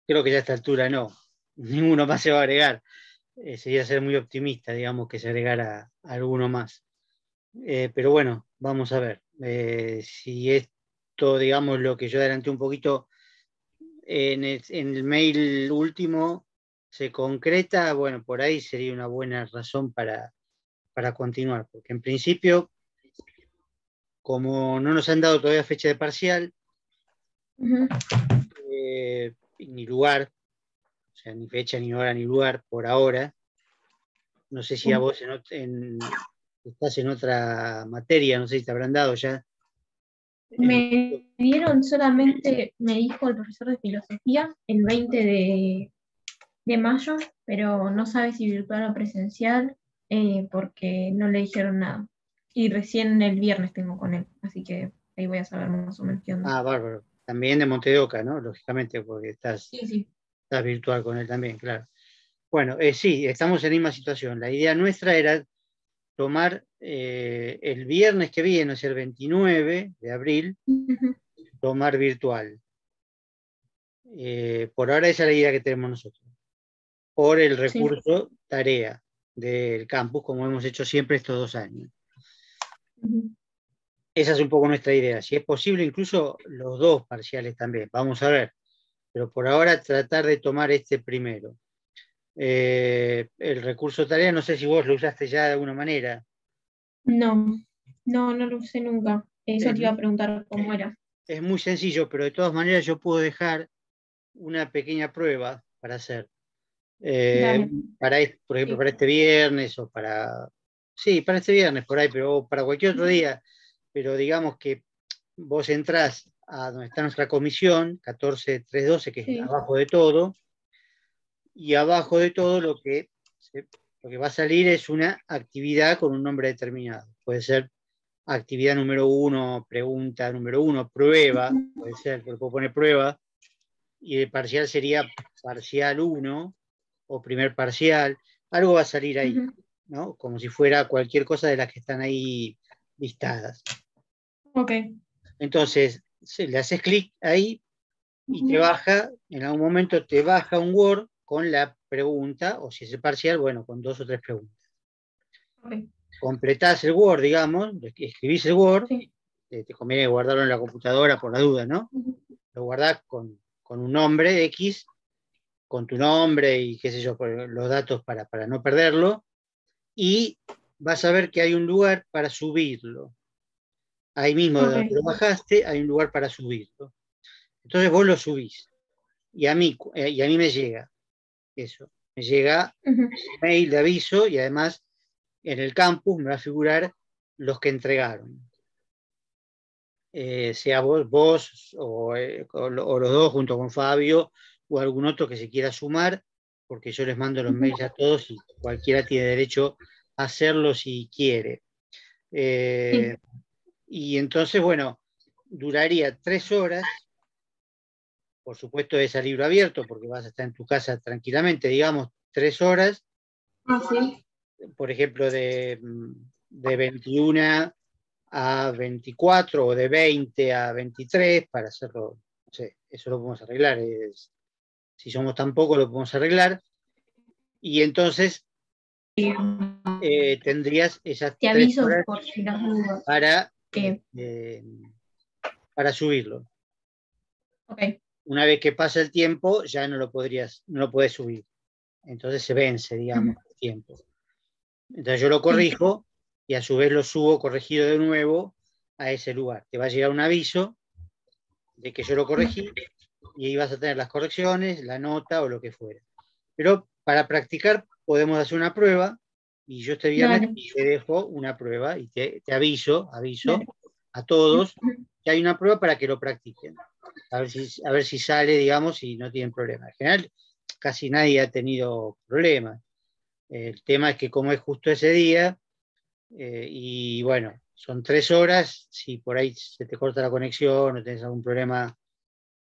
creo que ya a esta altura no, ninguno más se va a agregar. Sería ser muy optimista, digamos, que se agregara alguno más. Pero bueno, vamos a ver. Si esto, digamos, lo que yo adelanté un poquito en el mail último se concreta, bueno, por ahí sería una buena razón para continuar, porque en principio, como no nos han dado todavía fecha de parcial, Ujú. ni lugar, o sea, ni fecha, ni hora, ni lugar por ahora. No sé si a vos estás en otra materia, no sé si te habrán dado ya. Me dieron solamente, me dijo el profesor de filosofía, el 20 de mayo, pero no sabe si virtual o presencial, porque no le dijeron nada. Y recién el viernes tengo con él, así que ahí voy a saber más o menos qué onda. Ah, bárbaro. También de Monte de Oca, ¿no? Lógicamente, porque Sí, sí. estás virtual con él también, claro. Bueno, sí, estamos en la misma situación. La idea nuestra era tomar el viernes que viene, o sea, el 29 de abril, Ujú. tomar virtual. Por ahora esa es la idea que tenemos nosotros. Por el Sí. recurso tarea del campus, como hemos hecho siempre estos 2 años. Ujú. Esa es un poco nuestra idea. Si es posible, incluso los dos parciales también. Vamos a ver. Pero por ahora tratar de tomar este primero. El recurso tarea, no sé si vos lo usaste ya de alguna manera. No, no lo usé nunca. Eso Es, te iba a preguntar cómo era. es muy sencillo, pero de todas maneras yo puedo dejar una pequeña prueba para hacer. Eh, Dale. por ejemplo, Sí. para este viernes o para... Sí, para este viernes por ahí, pero para cualquier otro día. Pero digamos que vos entrás a donde está nuestra comisión, 14312, que es Sí. abajo de todo, y abajo de todo lo que va a salir es una actividad con un nombre determinado. Puede ser actividad número 1, pregunta número 1, prueba, puede ser, pero puedo poner prueba, y el parcial sería parcial 1 o primer parcial, algo va a salir ahí, Ujú. ¿no? Como si fuera cualquier cosa de las que están ahí listadas. Ok. Entonces, le haces clic ahí y te Ujú. baja, en algún momento te baja un Word con la pregunta, o si es el parcial, bueno, con 2 o 3 preguntas. Ok. Completás el Word, digamos, escribís el Word, Sí. te conviene guardarlo en la computadora por la duda, ¿no? Ujú. Lo guardás con un nombre X, con tu nombre y qué sé yo, los datos para no perderlo, y vas a ver que hay un lugar para subirlo. Ahí mismo de Ok. donde lo bajaste, hay un lugar para subirlo. Entonces vos lo subís, y a mí me llega eso. Me llega Ujú. un mail de aviso y además en el campus me va a figurar los que entregaron. Sea vos o los dos junto con Fabio o algún otro que se quiera sumar, porque yo les mando los Ujú. mails a todos y cualquiera tiene derecho a hacerlo si quiere. Sí. Eh, y entonces, bueno, duraría 3 horas. Por supuesto es a libro abierto porque vas a estar en tu casa tranquilamente, digamos, 3 horas, Ah, sí. por ejemplo, de 21 a 24 o de 20 a 23 para hacerlo, no sé, eso lo podemos arreglar. Si somos tan pocos, lo podemos arreglar. Y entonces tendrías esas Te tres aviso horas por si las dudas. para, Que, para subirlo. ok. Una vez que pasa el tiempo, ya no lo puedes subir. Entonces se vence, Ujú. digamos, el tiempo. Entonces yo lo Sí. corrijo y a su vez lo subo corregido de nuevo a ese lugar. Te va a llegar un aviso de que yo lo corregí y ahí vas a tener las correcciones, la nota o lo que fuera. Pero para practicar podemos hacer una prueba y yo este viernes Dale. te dejo una prueba y te aviso Dale. a todos Ujú. que hay una prueba para que lo practiquen. A ver si sale, digamos, y no tienen problema. En general, casi nadie ha tenido problemas. El tema es que como es justo ese día, y bueno, son 3 horas, si por ahí se te corta la conexión o tenés algún problema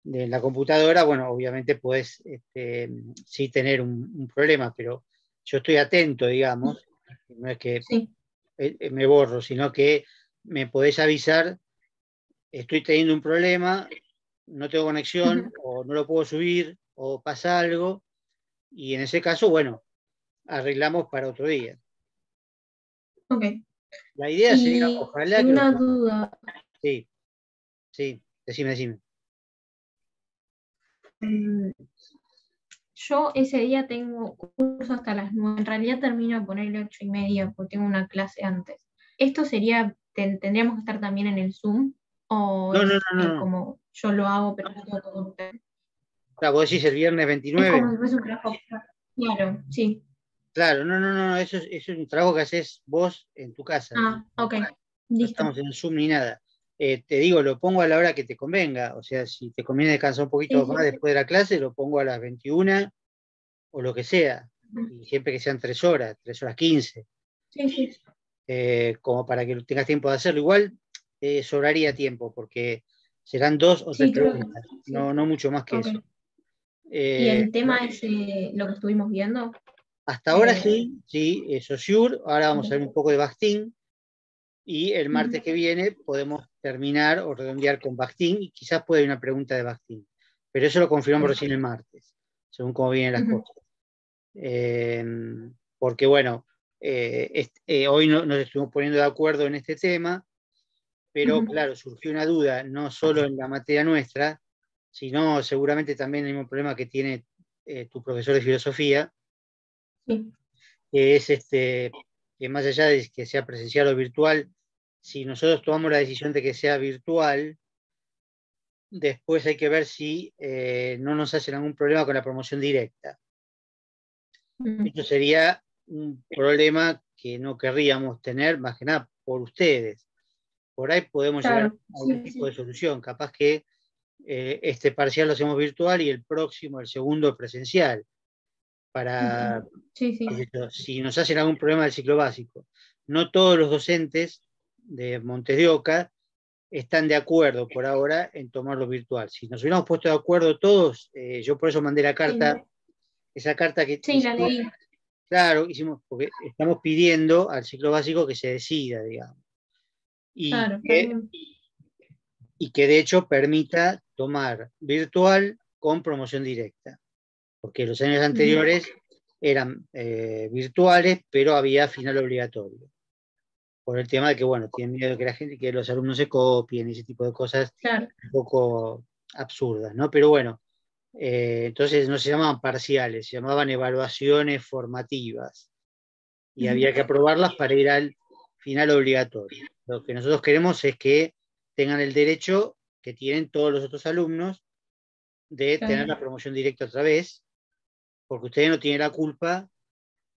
de la computadora, bueno, obviamente puedes sí tener un problema, pero yo estoy atento, digamos, no es que Sí. me borro, sino que me podés avisar, estoy teniendo un problema, no tengo Ujú. conexión, o no lo puedo subir, o pasa algo, y en ese caso, bueno, arreglamos para otro día. Ok. La idea sería, Y ojalá que una duda. Sí, sí, decime. Yo ese día tengo curso hasta las 9. En realidad termino a ponerle 8:30 porque tengo una clase antes. ¿Esto sería, tendríamos que estar también en el Zoom? ¿O No, es no, no, no. como yo lo hago, pero no todo con ustedes? Claro, vos decís el viernes Es 29. como si fuese un trabajo. Claro, sí. Claro, no, eso es un trabajo que haces vos en tu casa. Ah, ok. No Listo. estamos en Zoom ni nada. Te digo, lo pongo a la hora que te convenga. O sea, si te conviene descansar un poquito Sí, más sí. después de la clase, lo pongo a las 21 o lo que sea. Y siempre que sean 3 horas, 3 horas 15, Sí, sí. como para que tengas tiempo de hacerlo. Igual sobraría tiempo, porque serán 2 o 3 Sí, creo que preguntas, sí. no mucho más que Ok. eso. ¿Y Eh, el tema es lo que estuvimos viendo? Hasta ahora De... sí, Saussure. Ahora vamos a ver un poco de Bakhtin. Y el martes Ujú. que viene podemos terminar o redondear con Bakhtin, y quizás puede haber una pregunta de Bakhtin. Pero eso lo confirmamos recién el martes, según cómo vienen las Ujú. cosas. Porque bueno, hoy nos estuvimos poniendo de acuerdo en este tema, pero Ujú. claro, surgió una duda, no solo en la materia nuestra, sino seguramente también el mismo problema que tiene tu profesor de filosofía, Sí. que es que más allá de que sea presencial o virtual, si nosotros tomamos la decisión de que sea virtual, después hay que ver si no nos hacen algún problema con la promoción directa. Ujú. Esto sería un problema que no querríamos tener, más que nada por ustedes. Por ahí podemos llegar Claro, a algún sí, tipo sí. de solución. Capaz que este parcial lo hacemos virtual y el próximo, el segundo, presencial. Para, Ujú. Sí, sí. si nos hacen algún problema del ciclo básico. No todos los docentes de Montes de Oca están de acuerdo por ahora en tomarlo virtual. Si nos hubiéramos puesto de acuerdo todos, yo por eso mandé la Sí, carta, esa carta que sí, la hicimos, leí. claro, hicimos, porque estamos pidiendo al ciclo básico que se decida, digamos, y Claro, está que, bien. y que de hecho permita tomar virtual con promoción directa, porque los años Ujú. anteriores eran virtuales, pero había final obligatorio, por el tema de que, bueno, tienen miedo de que la gente, que los alumnos se copien y ese tipo de cosas Claro. un poco absurdas, ¿no? Pero bueno, entonces no se llamaban parciales, se llamaban evaluaciones formativas y Ujú. había que aprobarlas para ir al final obligatorio. Lo que nosotros queremos es que tengan el derecho que tienen todos los otros alumnos de tener Claro, la promoción directa otra vez, porque ustedes no tienen la culpa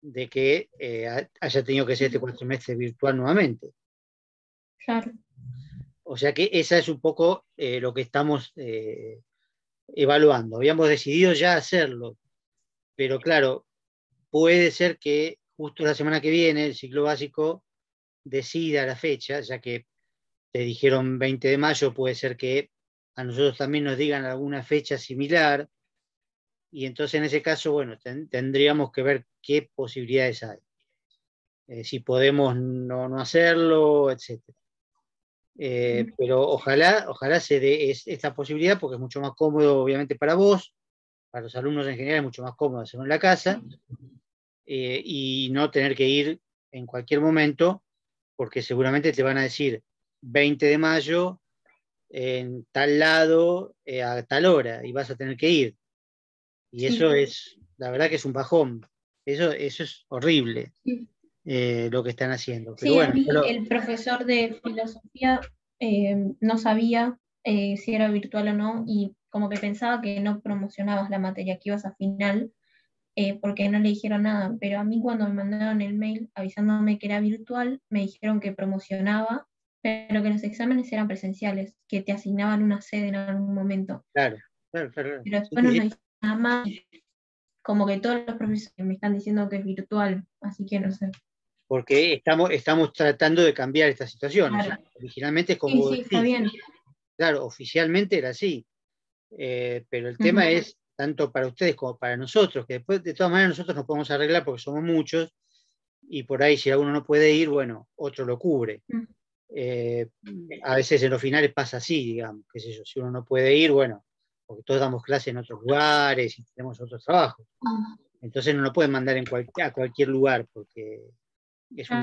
de que haya tenido que ser este cuatrimestre virtual nuevamente. claro. O sea que esa es un poco lo que estamos evaluando. Habíamos decidido ya hacerlo, pero claro, puede ser que justo la semana que viene el ciclo básico decida la fecha, ya que te dijeron 20 de mayo, puede ser que a nosotros también nos digan alguna fecha similar, y entonces en ese caso, bueno, tendríamos que ver qué posibilidades hay, si podemos no hacerlo, etc. Ujú. Pero ojalá se dé esta posibilidad, porque es mucho más cómodo, obviamente, para vos, para los alumnos en general es mucho más cómodo hacerlo en la casa, y no tener que ir en cualquier momento, porque seguramente te van a decir 20 de mayo en tal lado a tal hora y vas a tener que ir. Y eso Sí, es, la verdad que es un bajón. Eso es horrible sí. lo que están haciendo. Pero Sí, a bueno, mí el profesor de filosofía no sabía si era virtual o no y como que pensaba que no promocionabas la materia, que ibas a final porque no le dijeron nada, pero a mí cuando me mandaron el mail avisándome que era virtual, me dijeron que promocionaba, pero que los exámenes eran presenciales, que te asignaban una sede en algún momento, claro. pero Sí, después no sí, nos sí. dijeron nada más, como que todos los profesores me están diciendo que es virtual, así que no sé. Porque estamos tratando de cambiar esta situación. O sea, Claro. originalmente es como Sí, vos sí, está decís. bien. Claro, oficialmente era así. Pero el tema Ujú. es, tanto para ustedes como para nosotros, que después de todas maneras nosotros nos podemos arreglar porque somos muchos, y por ahí si alguno no puede ir, bueno, otro lo cubre. Mm. Eh, a veces en los finales pasa así, digamos, qué sé yo, si uno no puede ir, bueno, porque todos damos clases en otros lugares y tenemos otros trabajos. Entonces no nos pueden mandar a cualquier lugar, porque es un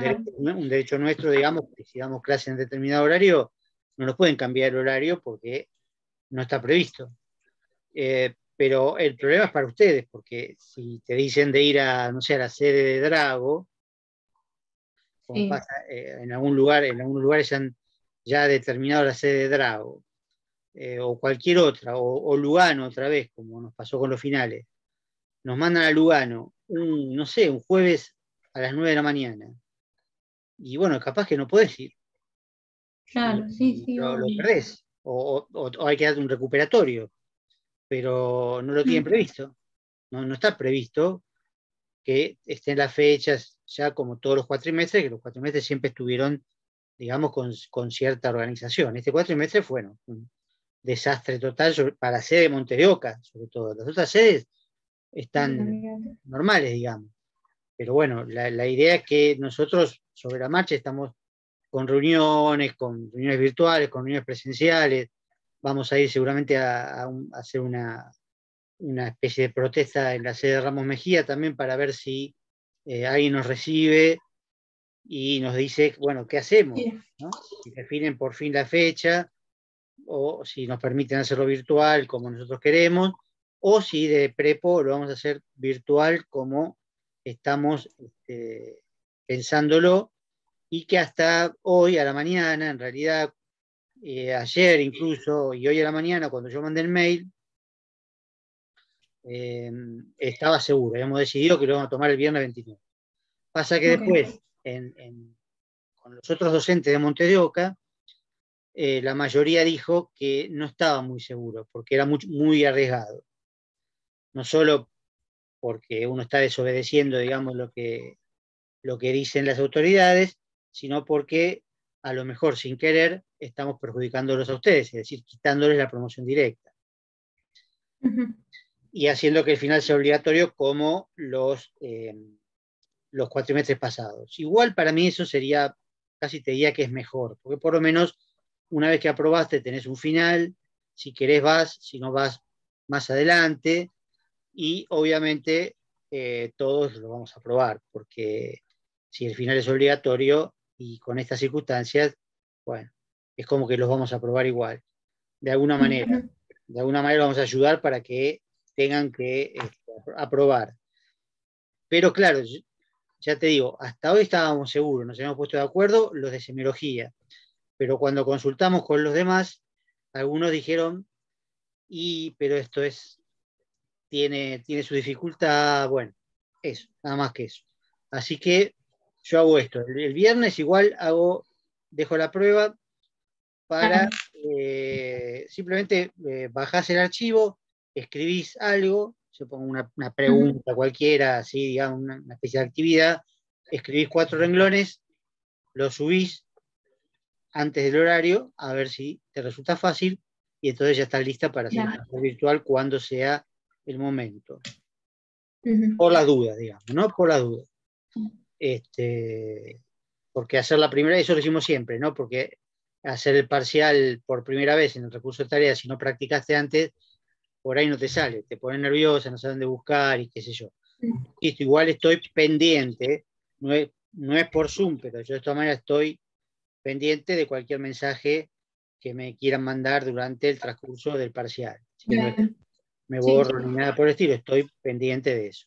derecho nuestro, digamos, que si damos clase en determinado horario, no nos pueden cambiar el horario porque no está previsto. Pero el problema es para ustedes, porque si te dicen de ir a, no sé, a la sede de Drago, como Sí. pasa en algunos lugares ya determinado la sede de Drago, o cualquier otra, o Lugano otra vez, como nos pasó con los finales. Nos mandan a Lugano, no sé, un jueves a las 9 de la mañana. Y bueno, capaz que no podés ir. Claro, sí, sí, Lo obvio. perdés. O hay que dar un recuperatorio. Pero no lo tienen previsto. No está previsto que estén las fechas ya como todos los cuatrimestres, que los cuatrimestres siempre estuvieron, digamos, con cierta organización. Este cuatrimestre fue un desastre total para la sede de Montes de Oca, sobre todo. Las otras sedes están normales, digamos. Pero bueno, la idea es que nosotros sobre la marcha estamos con reuniones virtuales, con reuniones presenciales. Vamos a ir seguramente a hacer una especie de protesta en la sede de Ramos Mejía también para ver si alguien nos recibe y nos dice, bueno, ¿qué hacemos? ¿No? Si definen por fin la fecha, o si nos permiten hacerlo virtual como nosotros queremos, o si de prepo lo vamos a hacer virtual como estamos pensándolo, y que hasta hoy a la mañana, en realidad ayer incluso, y hoy a la mañana cuando yo mandé el mail, estaba seguro, habíamos decidido que lo vamos a tomar el viernes 29. Pasa que después, con los otros docentes de Montes de Oca, la mayoría dijo que no estaba muy seguro, porque era muy arriesgado. No solo porque uno está desobedeciendo, digamos, lo que dicen las autoridades, sino porque a lo mejor sin querer estamos perjudicándolos a ustedes, es decir, quitándoles la promoción directa. Y haciendo que el final sea obligatorio como los cuatrimestres pasados. Igual para mí eso sería, casi te diría que es mejor, porque por lo menos una vez que aprobaste tenés un final, si querés vas, si no vas más adelante, y obviamente todos lo vamos a aprobar, porque si el final es obligatorio y con estas circunstancias, bueno, es como que los vamos a aprobar igual, de alguna manera. De alguna manera vamos a ayudar para que tengan que aprobar. Pero claro, ya te digo, hasta hoy estábamos seguros, nos habíamos puesto de acuerdo los de semiología, pero cuando consultamos con los demás, algunos dijeron, pero esto tiene su dificultad, bueno, eso, nada más que eso. Así que yo hago esto, el viernes igual dejo la prueba para simplemente bajás el archivo, escribís algo, yo pongo una pregunta cualquiera, así, digamos, una especie de actividad, escribís 4 renglones, lo subís antes del horario, a ver si te resulta fácil, y entonces ya estás lista para hacer el virtual cuando sea el momento. Por las dudas, digamos, ¿no? Por las dudas. Porque hacer la primera, eso lo hicimos siempre, ¿no? Porque hacer el parcial por primera vez en el recurso de tareas, si no practicaste antes, por ahí no te sale, te pones nerviosa, no sabes dónde buscar y qué sé yo. Listo, igual estoy pendiente, no es por Zoom, pero yo de esta manera estoy pendiente de cualquier mensaje que me quieran mandar durante el transcurso del parcial. Así que no es que me borro ni nada por el estilo, estoy pendiente de eso.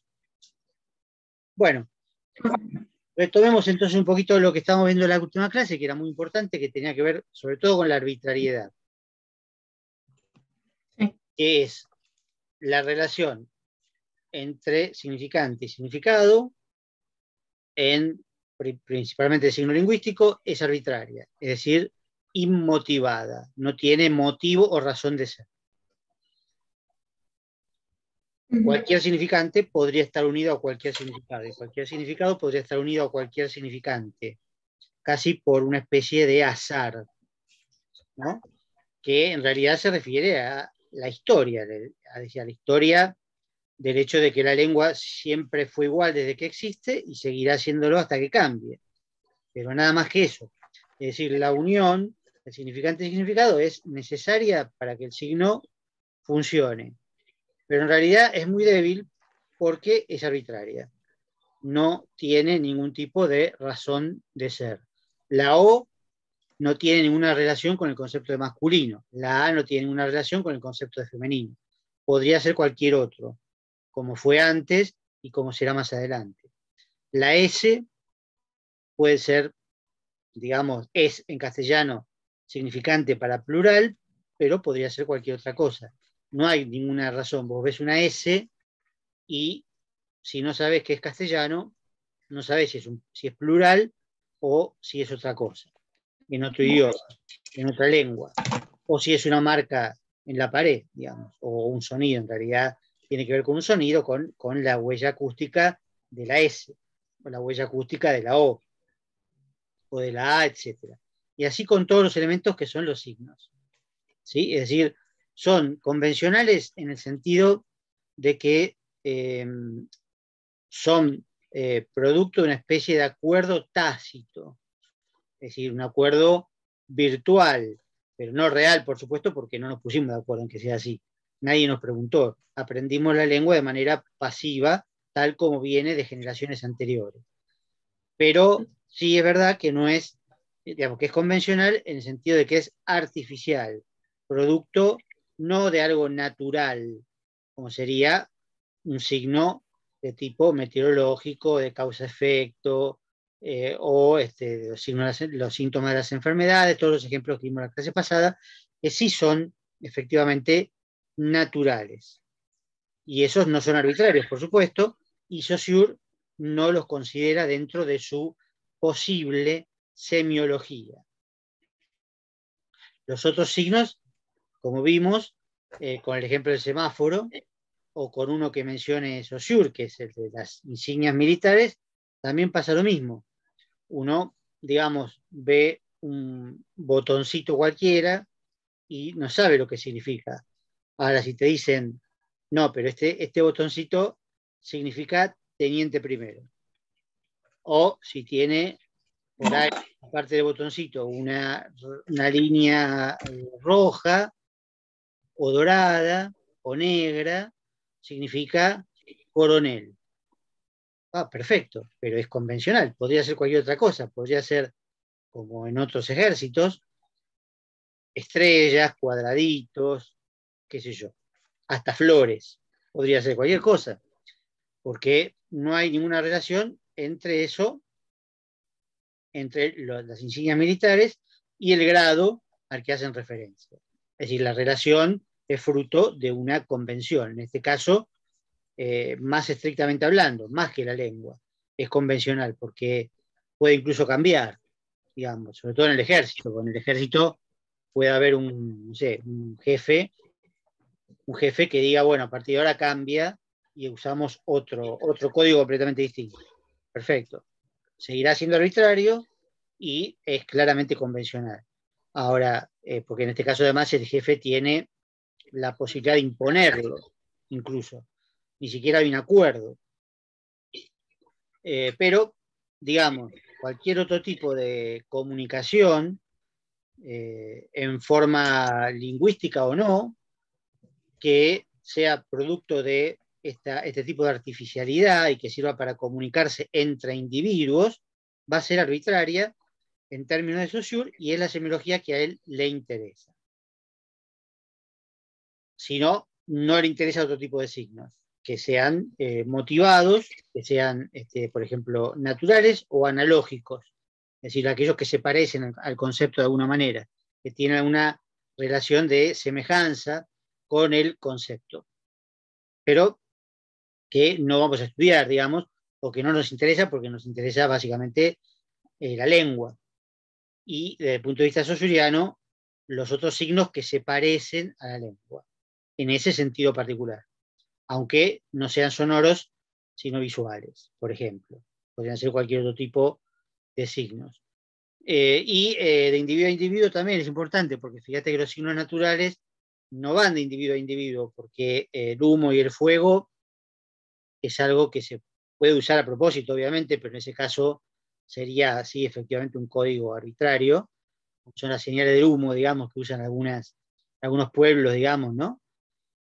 Bueno, retomemos entonces un poquito lo que estábamos viendo en la última clase, que era muy importante, que tenía que ver sobre todo con la arbitrariedad, que es la relación entre significante y significado, principalmente el signo lingüístico, es arbitraria, es decir, inmotivada, no tiene motivo o razón de ser. Cualquier significante podría estar unido a cualquier significado, y cualquier significado podría estar unido a cualquier significante, casi por una especie de azar, ¿no? Que en realidad se refiere a la historia, a la historia del hecho de que la lengua siempre fue igual desde que existe y seguirá siéndolo hasta que cambie. Pero nada más que eso. Es decir, la unión, el significante y significado, es necesaria para que el signo funcione. Pero en realidad es muy débil porque es arbitraria. No tiene ningún tipo de razón de ser. La O no tiene ninguna relación con el concepto de masculino. La A no tiene ninguna relación con el concepto de femenino. Podría ser cualquier otro, como fue antes y como será más adelante. La S puede ser, digamos, es en castellano significante para plural, pero podría ser cualquier otra cosa. No hay ninguna razón. Vos ves una S y si no sabes que es castellano, no sabes si es plural o si es otra cosa, en otro idioma, en otra lengua, o si es una marca en la pared, digamos, o un sonido, en realidad tiene que ver con un sonido, con la huella acústica de la S, o la huella acústica de la o de la A, etc. Y así con todos los elementos que son los signos. ¿Sí? Es decir, son convencionales en el sentido de que son producto de una especie de acuerdo tácito, es decir, un acuerdo virtual, pero no real, por supuesto, porque no nos pusimos de acuerdo en que sea así. Nadie nos preguntó. Aprendimos la lengua de manera pasiva, tal como viene de generaciones anteriores. Pero sí es verdad que no es, digamos, que es convencional en el sentido de que es artificial, producto no de algo natural, como sería un signo de tipo meteorológico, de causa-efecto, o los síntomas de las enfermedades, todos los ejemplos que vimos en la clase pasada, que sí son efectivamente naturales. Y esos no son arbitrarios, por supuesto, y Saussure no los considera dentro de su posible semiología. Los otros signos, como vimos, con el ejemplo del semáforo, o con uno que mencione Saussure, que es el de las insignias militares, también pasa lo mismo. Uno, digamos, ve un botoncito cualquiera y no sabe lo que significa. Ahora, si te dicen, no, pero este botoncito significa teniente primero. O si tiene por ahí, aparte del botoncito, una línea roja o dorada o negra, significa coronel. Ah, perfecto, pero es convencional. Podría ser cualquier otra cosa. Podría ser, como en otros ejércitos, estrellas, cuadraditos, qué sé yo, hasta flores. Podría ser cualquier cosa, porque no hay ninguna relación entre eso, entre las insignias militares y el grado al que hacen referencia. Es decir, la relación es fruto de una convención. En este caso, más estrictamente hablando, más que la lengua, es convencional, porque puede incluso cambiar, digamos, sobre todo en el ejército. Con el ejército puede haber no sé, un jefe que diga, bueno, a partir de ahora cambia y usamos otro código completamente distinto. Perfecto. Seguirá siendo arbitrario y es claramente convencional. Ahora, porque en este caso además el jefe tiene la posibilidad de imponerlo, incluso. Ni siquiera hay un acuerdo. Pero, digamos, cualquier otro tipo de comunicación, en forma lingüística o no, que sea producto de este tipo de artificialidad y que sirva para comunicarse entre individuos, va a ser arbitraria en términos de Saussure y es la semiología que a él le interesa. Si no, no le interesa otro tipo de signos, que sean motivados, que sean, por ejemplo, naturales o analógicos, es decir, aquellos que se parecen al concepto de alguna manera, que tienen una relación de semejanza con el concepto, pero que no vamos a estudiar, digamos, o que no nos interesa porque nos interesa básicamente la lengua. Y desde el punto de vista saussuriano, los otros signos que se parecen a la lengua, en ese sentido particular, aunque no sean sonoros, sino visuales, por ejemplo. Podrían ser cualquier otro tipo de signos. De individuo a individuo también es importante, porque fíjate que los signos naturales no van de individuo a individuo, porque el humo y el fuego es algo que se puede usar a propósito, obviamente, pero en ese caso sería así efectivamente un código arbitrario. Son las señales de humo, digamos, que usan algunos pueblos, digamos, ¿no?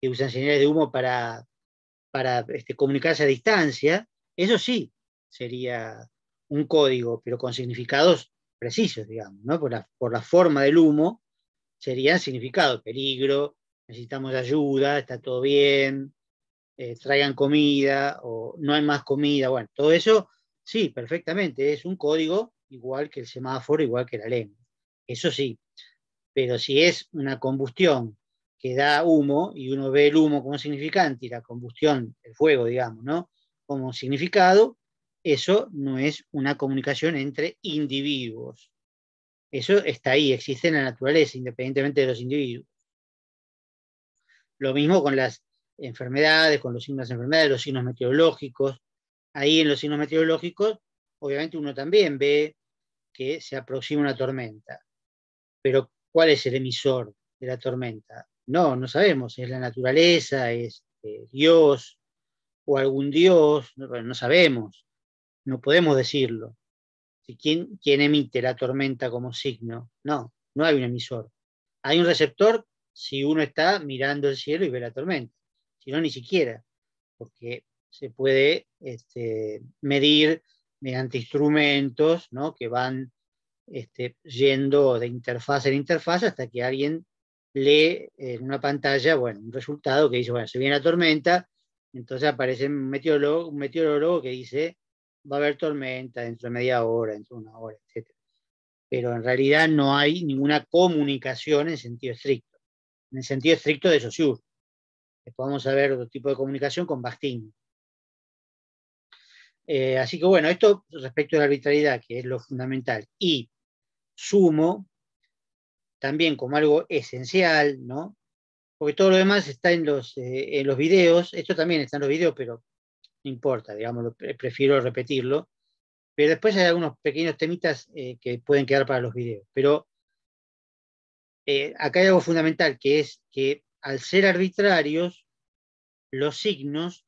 que usan señales de humo para comunicarse a distancia, eso sí sería un código, pero con significados precisos, digamos, ¿no? Por la forma del humo, serían significados: peligro, necesitamos ayuda, está todo bien, traigan comida, o no hay más comida. Bueno, todo eso, sí, perfectamente, es un código igual que el semáforo, igual que la lengua. Eso sí, pero si es una combustión que da humo, y uno ve el humo como significante y la combustión, el fuego, digamos, ¿no?, como significado, eso no es una comunicación entre individuos. Eso está ahí, existe en la naturaleza, independientemente de los individuos. Lo mismo con las enfermedades, con los signos de enfermedades, los signos meteorológicos. Ahí en los signos meteorológicos, obviamente uno también ve que se aproxima una tormenta. Pero ¿cuál es el emisor de la tormenta? No sabemos, es la naturaleza, es Dios o algún Dios, no sabemos, no podemos decirlo. ¿Quién emite la tormenta como signo? No hay un emisor. Hay un receptor si uno está mirando el cielo y ve la tormenta, si no, ni siquiera, porque se puede medir mediante instrumentos, ¿no?, que van yendo de interfaz en interfaz hasta que alguien lee en una pantalla, bueno, un resultado que dice, bueno, se viene la tormenta, entonces aparece un meteorólogo que dice, va a haber tormenta dentro de media hora, dentro de una hora, etc. Pero en realidad no hay ninguna comunicación en sentido estricto. En el sentido estricto de Saussure. Después vamos a ver otro tipo de comunicación con Bakhtin. Así que bueno, esto respecto a la arbitrariedad, que es lo fundamental. Y sumo también como algo esencial, ¿no? Porque todo lo demás está en los videos, esto también está en los videos, pero no importa, digamos, prefiero repetirlo. Pero después hay algunos pequeños temitas que pueden quedar para los videos. Pero acá hay algo fundamental, que es que al ser arbitrarios, los signos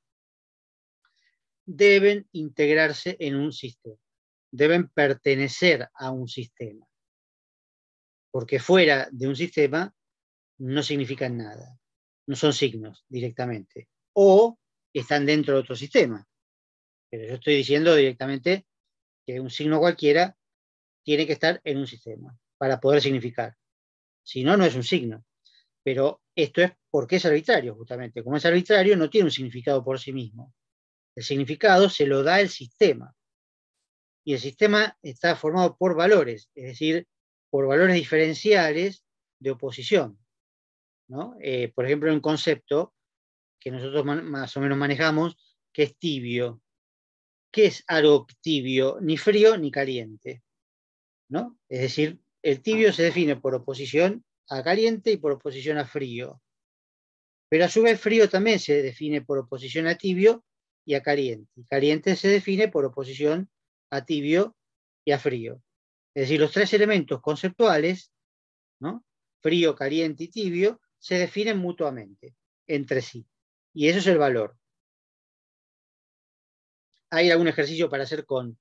deben integrarse en un sistema, deben pertenecer a un sistema, porque fuera de un sistema no significan nada, no son signos directamente, o están dentro de otro sistema. Pero yo estoy diciendo directamente que un signo cualquiera tiene que estar en un sistema para poder significar. Si no, no es un signo. Pero esto es porque es arbitrario, justamente. Como es arbitrario, no tiene un significado por sí mismo. El significado se lo da el sistema. Y el sistema está formado por valores, es decir, por valores diferenciales de oposición, ¿no? Por ejemplo, un concepto que nosotros más o menos manejamos, que es tibio. ¿Qué es algo tibio? Ni frío ni caliente, ¿no? Es decir, el tibio se define por oposición a caliente y por oposición a frío. Pero a su vez frío también se define por oposición a tibio y a caliente. Y caliente se define por oposición a tibio y a frío. Es decir, los tres elementos conceptuales, ¿no?, frío, caliente y tibio, se definen mutuamente entre sí. Y eso es el valor. Hay algún ejercicio para hacer con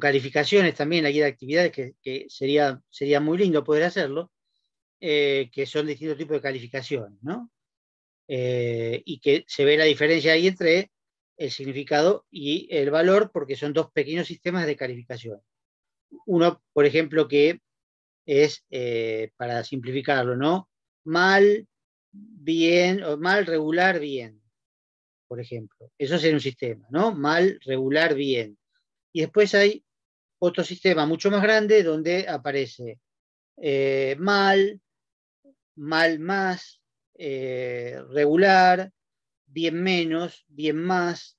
calificaciones también, la guía de actividades, que sería muy lindo poder hacerlo, que son distintos tipos de calificaciones, ¿no? Y que se ve la diferencia ahí entre el significado y el valor, porque son dos pequeños sistemas de calificación. Uno, por ejemplo, que es, para simplificarlo, ¿no?, mal, bien, o mal, regular, bien, por ejemplo. Eso es en un sistema, ¿no? Mal, regular, bien. Y después hay otro sistema mucho más grande donde aparece mal, mal más, regular, bien menos, bien más,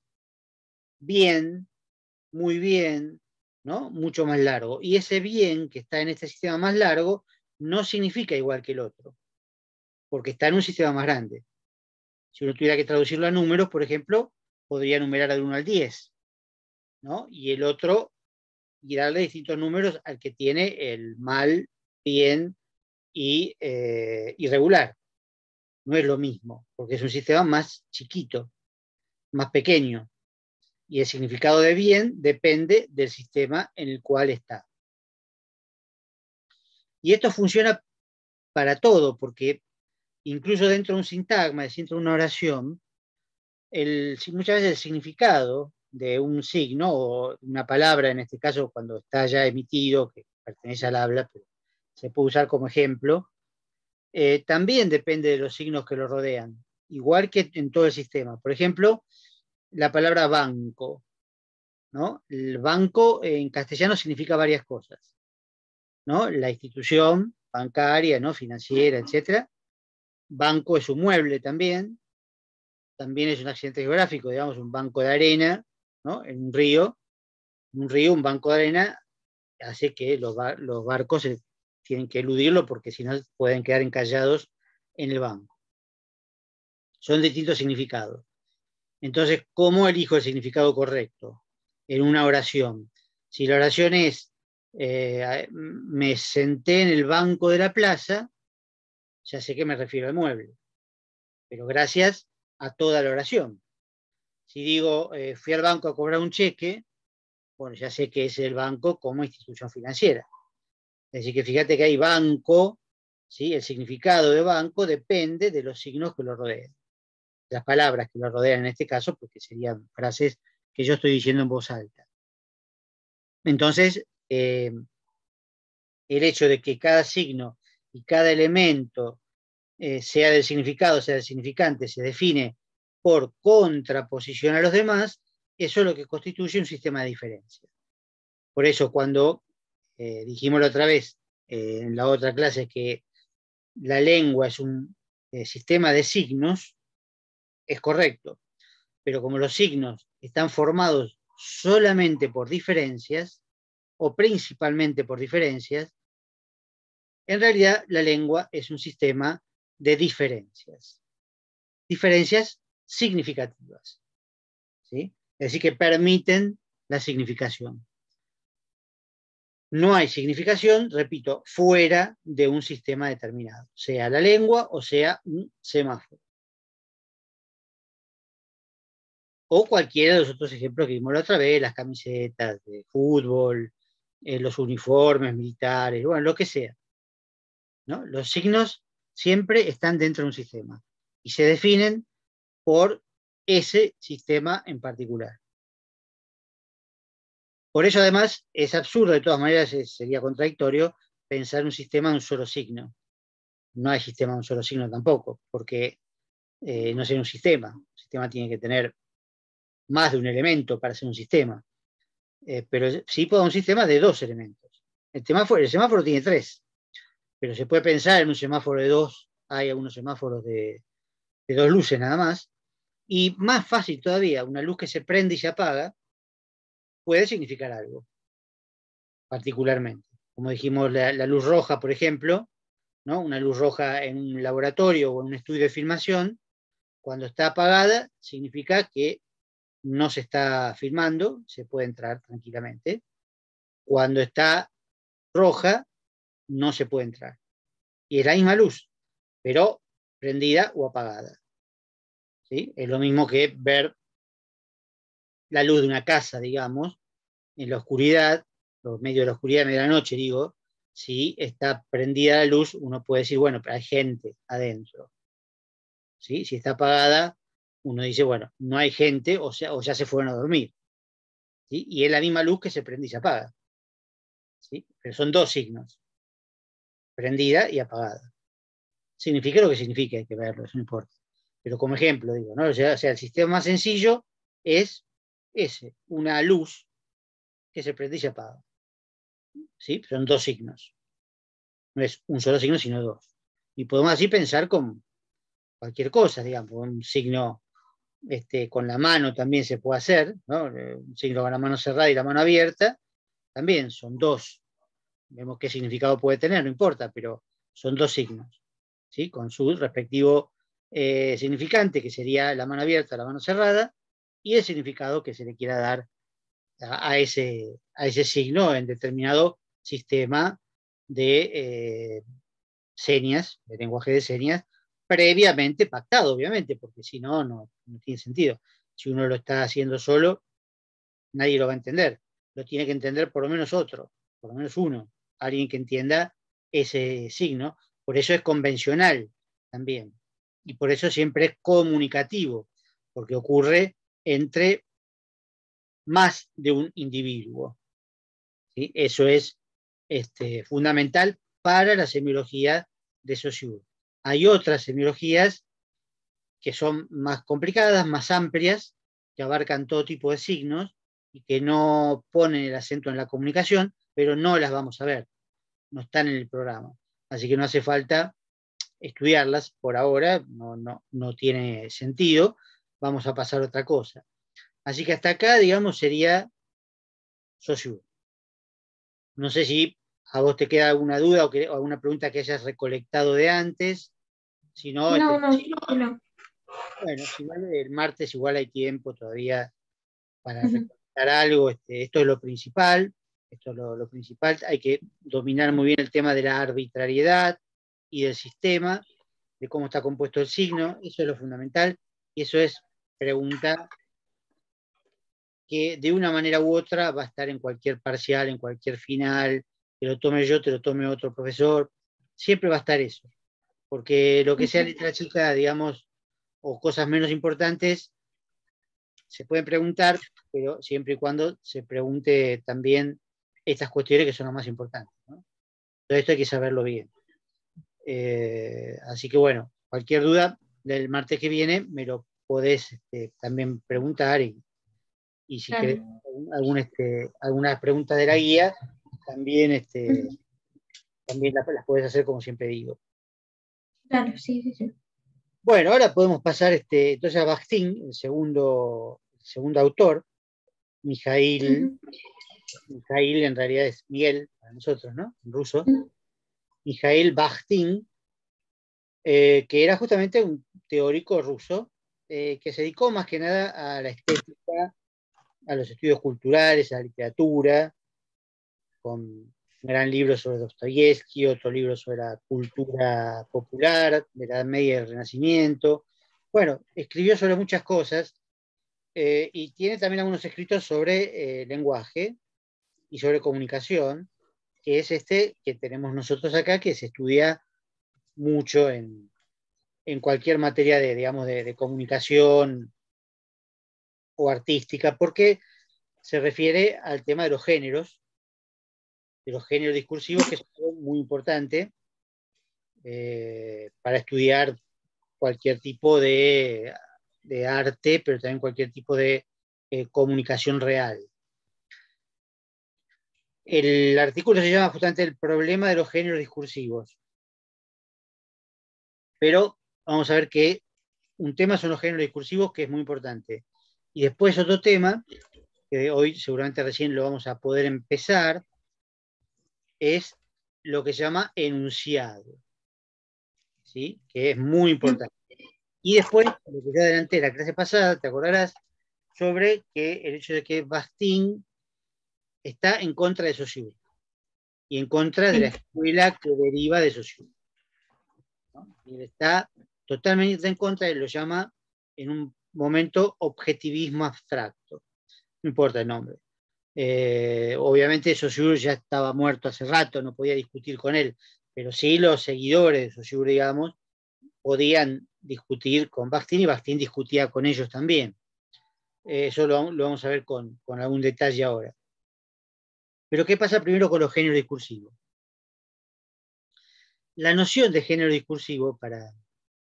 bien, muy bien, ¿no? Mucho más largo. Y ese bien que está en este sistema más largo no significa igual que el otro, porque está en un sistema más grande. Si uno tuviera que traducirlo a números, por ejemplo, podría numerar del 1 al 10, ¿no? Y el otro, y darle distintos números al que tiene el mal, bien y irregular. No es lo mismo, porque es un sistema más chiquito, más pequeño. Y el significado de bien depende del sistema en el cual está. Y esto funciona para todo, porque incluso dentro de un sintagma, dentro de una oración, muchas veces el significado de un signo o una palabra, en este caso cuando está ya emitido, que pertenece al habla, pero se puede usar como ejemplo, también depende de los signos que lo rodean, igual que en todo el sistema. Por ejemplo, la palabra banco, ¿no? El banco en castellano significa varias cosas, ¿no? La institución bancaria, ¿no? Financiera, etc. Banco es un mueble también es un accidente geográfico, digamos, un banco de arena, ¿no? En un río, un banco de arena hace que los barcos tienen que eludirlo porque si no pueden quedar encallados en el banco. Son distintos significados. Entonces, ¿cómo elijo el significado correcto en una oración? Si la oración es, me senté en el banco de la plaza, ya sé que me refiero al mueble, pero gracias a toda la oración. Si digo, fui al banco a cobrar un cheque, bueno, ya sé que es el banco como institución financiera. Es decir, que fíjate que hay banco, ¿sí? El significado de banco depende de los signos que lo rodean. Las palabras que lo rodean en este caso, porque serían frases que yo estoy diciendo en voz alta. Entonces, el hecho de que cada signo y cada elemento, sea del significado, sea del significante, se define por contraposición a los demás, eso es lo que constituye un sistema de diferencia. Por eso cuando dijimos la otra vez, en la otra clase, que la lengua es un sistema de signos, es correcto, pero como los signos están formados solamente por diferencias, o principalmente por diferencias, en realidad la lengua es un sistema de diferencias. Diferencias significativas, ¿sí? Es decir, que permiten la significación. No hay significación, repito, fuera de un sistema determinado, sea la lengua o sea un semáforo. O cualquiera de los otros ejemplos que vimos la otra vez, las camisetas de fútbol, los uniformes militares, bueno, lo que sea, ¿no? Los signos siempre están dentro de un sistema y se definen por ese sistema en particular. Por eso, además, es absurdo, de todas maneras, sería contradictorio pensar un sistema de un solo signo. No hay sistema de un solo signo tampoco, porque no sería un sistema. Un sistema tiene que tener más de un elemento para ser un sistema. Pero sí puede un sistema de dos elementos. El semáforo tiene tres, pero se puede pensar en un semáforo de dos, hay algunos semáforos de dos luces nada más, y más fácil todavía, una luz que se prende y se apaga puede significar algo, particularmente. Como dijimos, la luz roja, por ejemplo, ¿no? Una luz roja en un laboratorio o en un estudio de filmación, cuando está apagada, significa que no se está filmando, se puede entrar tranquilamente. Cuando está roja, no se puede entrar. Y es la misma luz, pero prendida o apagada. ¿Sí? Es lo mismo que ver la luz de una casa, digamos, en la oscuridad, o medio de la oscuridad, medio de la noche, digo, si está prendida la luz, uno puede decir, bueno, pero hay gente adentro. ¿Sí? Si está apagada, uno dice, bueno, no hay gente, o ya se fueron a dormir. ¿Sí? Y es la misma luz que se prende y se apaga. ¿Sí? Pero son dos signos, prendida y apagada. Significa lo que significa, hay que verlo, eso no importa. Pero como ejemplo, digo, ¿no? O sea, el sistema más sencillo es ese, una luz que se prende y se apaga. ¿Sí? Son dos signos. No es un solo signo, sino dos. Y podemos así pensar con cualquier cosa, digamos, un signo con la mano también se puede hacer, ¿no? Un signo con la mano cerrada y la mano abierta, también son dos. Vemos qué significado puede tener, no importa, pero son dos signos, ¿sí? Con su respectivo significante, que sería la mano abierta, la mano cerrada, y el significado que se le quiera dar a ese signo en determinado sistema de señas, de lenguaje de señas, previamente pactado, obviamente, porque si no, no tiene sentido. Si uno lo está haciendo solo, nadie lo va a entender. Lo tiene que entender por lo menos otro, por lo menos uno, alguien que entienda ese signo. Por eso es convencional también. Y por eso siempre es comunicativo, porque ocurre entre más de un individuo. ¿Sí? Eso es fundamental para la semiología de Saussure. Hay otras semiologías que son más complicadas, más amplias, que abarcan todo tipo de signos y que no ponen el acento en la comunicación, pero no las vamos a ver, no están en el programa. Así que no hace falta estudiarlas por ahora, no tiene sentido, vamos a pasar a otra cosa. Así que hasta acá, digamos, sería Saussure. No sé si a vos te queda alguna duda o alguna pregunta que hayas recolectado de antes. Si no, No, no. bueno, si no, el martes igual hay tiempo todavía para Ujú. recolectar algo. Esto es lo principal. Esto es lo principal. Hay que dominar muy bien el tema de la arbitrariedad y del sistema, de cómo está compuesto el signo. Eso es lo fundamental. Y eso es pregunta que de una manera u otra va a estar en cualquier parcial, en cualquier final, te lo tome yo, te lo tome otro profesor, siempre va a estar eso, porque lo que sea letra chica, digamos, o cosas menos importantes, se pueden preguntar, pero siempre y cuando se pregunte también estas cuestiones que son las más importantes, ¿no? Todo esto hay que saberlo bien. Así que bueno, cualquier duda del martes que viene me lo podés también preguntar y si querés Claro, alguna pregunta de la guía, también, también las puedes hacer como siempre digo. claro, sí. Bueno, ahora podemos pasar entonces a Bakhtin, el segundo autor, Mijail, Ujú, Mijail en realidad es Miguel para nosotros, ¿no? En ruso, ujú. Mijail Bakhtin, que era justamente un teórico ruso que se dedicó más que nada a la estética, a los estudios culturales, a la literatura, con un gran libro sobre Dostoyevsky, otro libro sobre la cultura popular de la Edad Media y el Renacimiento. Bueno, escribió sobre muchas cosas y tiene también algunos escritos sobre lenguaje y sobre comunicación, que es que tenemos nosotros acá, que se estudia mucho en cualquier materia digamos, de comunicación o artística, porque se refiere al tema de los géneros discursivos, que es algo muy importante para estudiar cualquier tipo de arte, pero también cualquier tipo de comunicación real. El artículo se llama justamente El problema de los géneros discursivos, pero vamos a ver que un tema son los géneros discursivos, que es muy importante. Y después otro tema, que hoy seguramente recién lo vamos a poder empezar, es lo que se llama enunciado, ¿sí? Que es muy importante. Y después, lo que ya adelanté la clase pasada, te acordarás, sobre que el hecho de que Bakhtin está en contra de Saussure y en contra de la Sí, escuela que deriva de Saussure, ¿no? Y él está totalmente en contra, él lo llama en un momento objetivismo abstracto, no importa el nombre. Obviamente Saussure ya estaba muerto hace rato, no podía discutir con él, pero sí los seguidores de Saussure, digamos, podían discutir con Bakhtin y Bakhtin discutía con ellos también. Eso lo vamos a ver con algún detalle ahora. Pero ¿qué pasa primero con los géneros discursivos? La noción de género discursivo para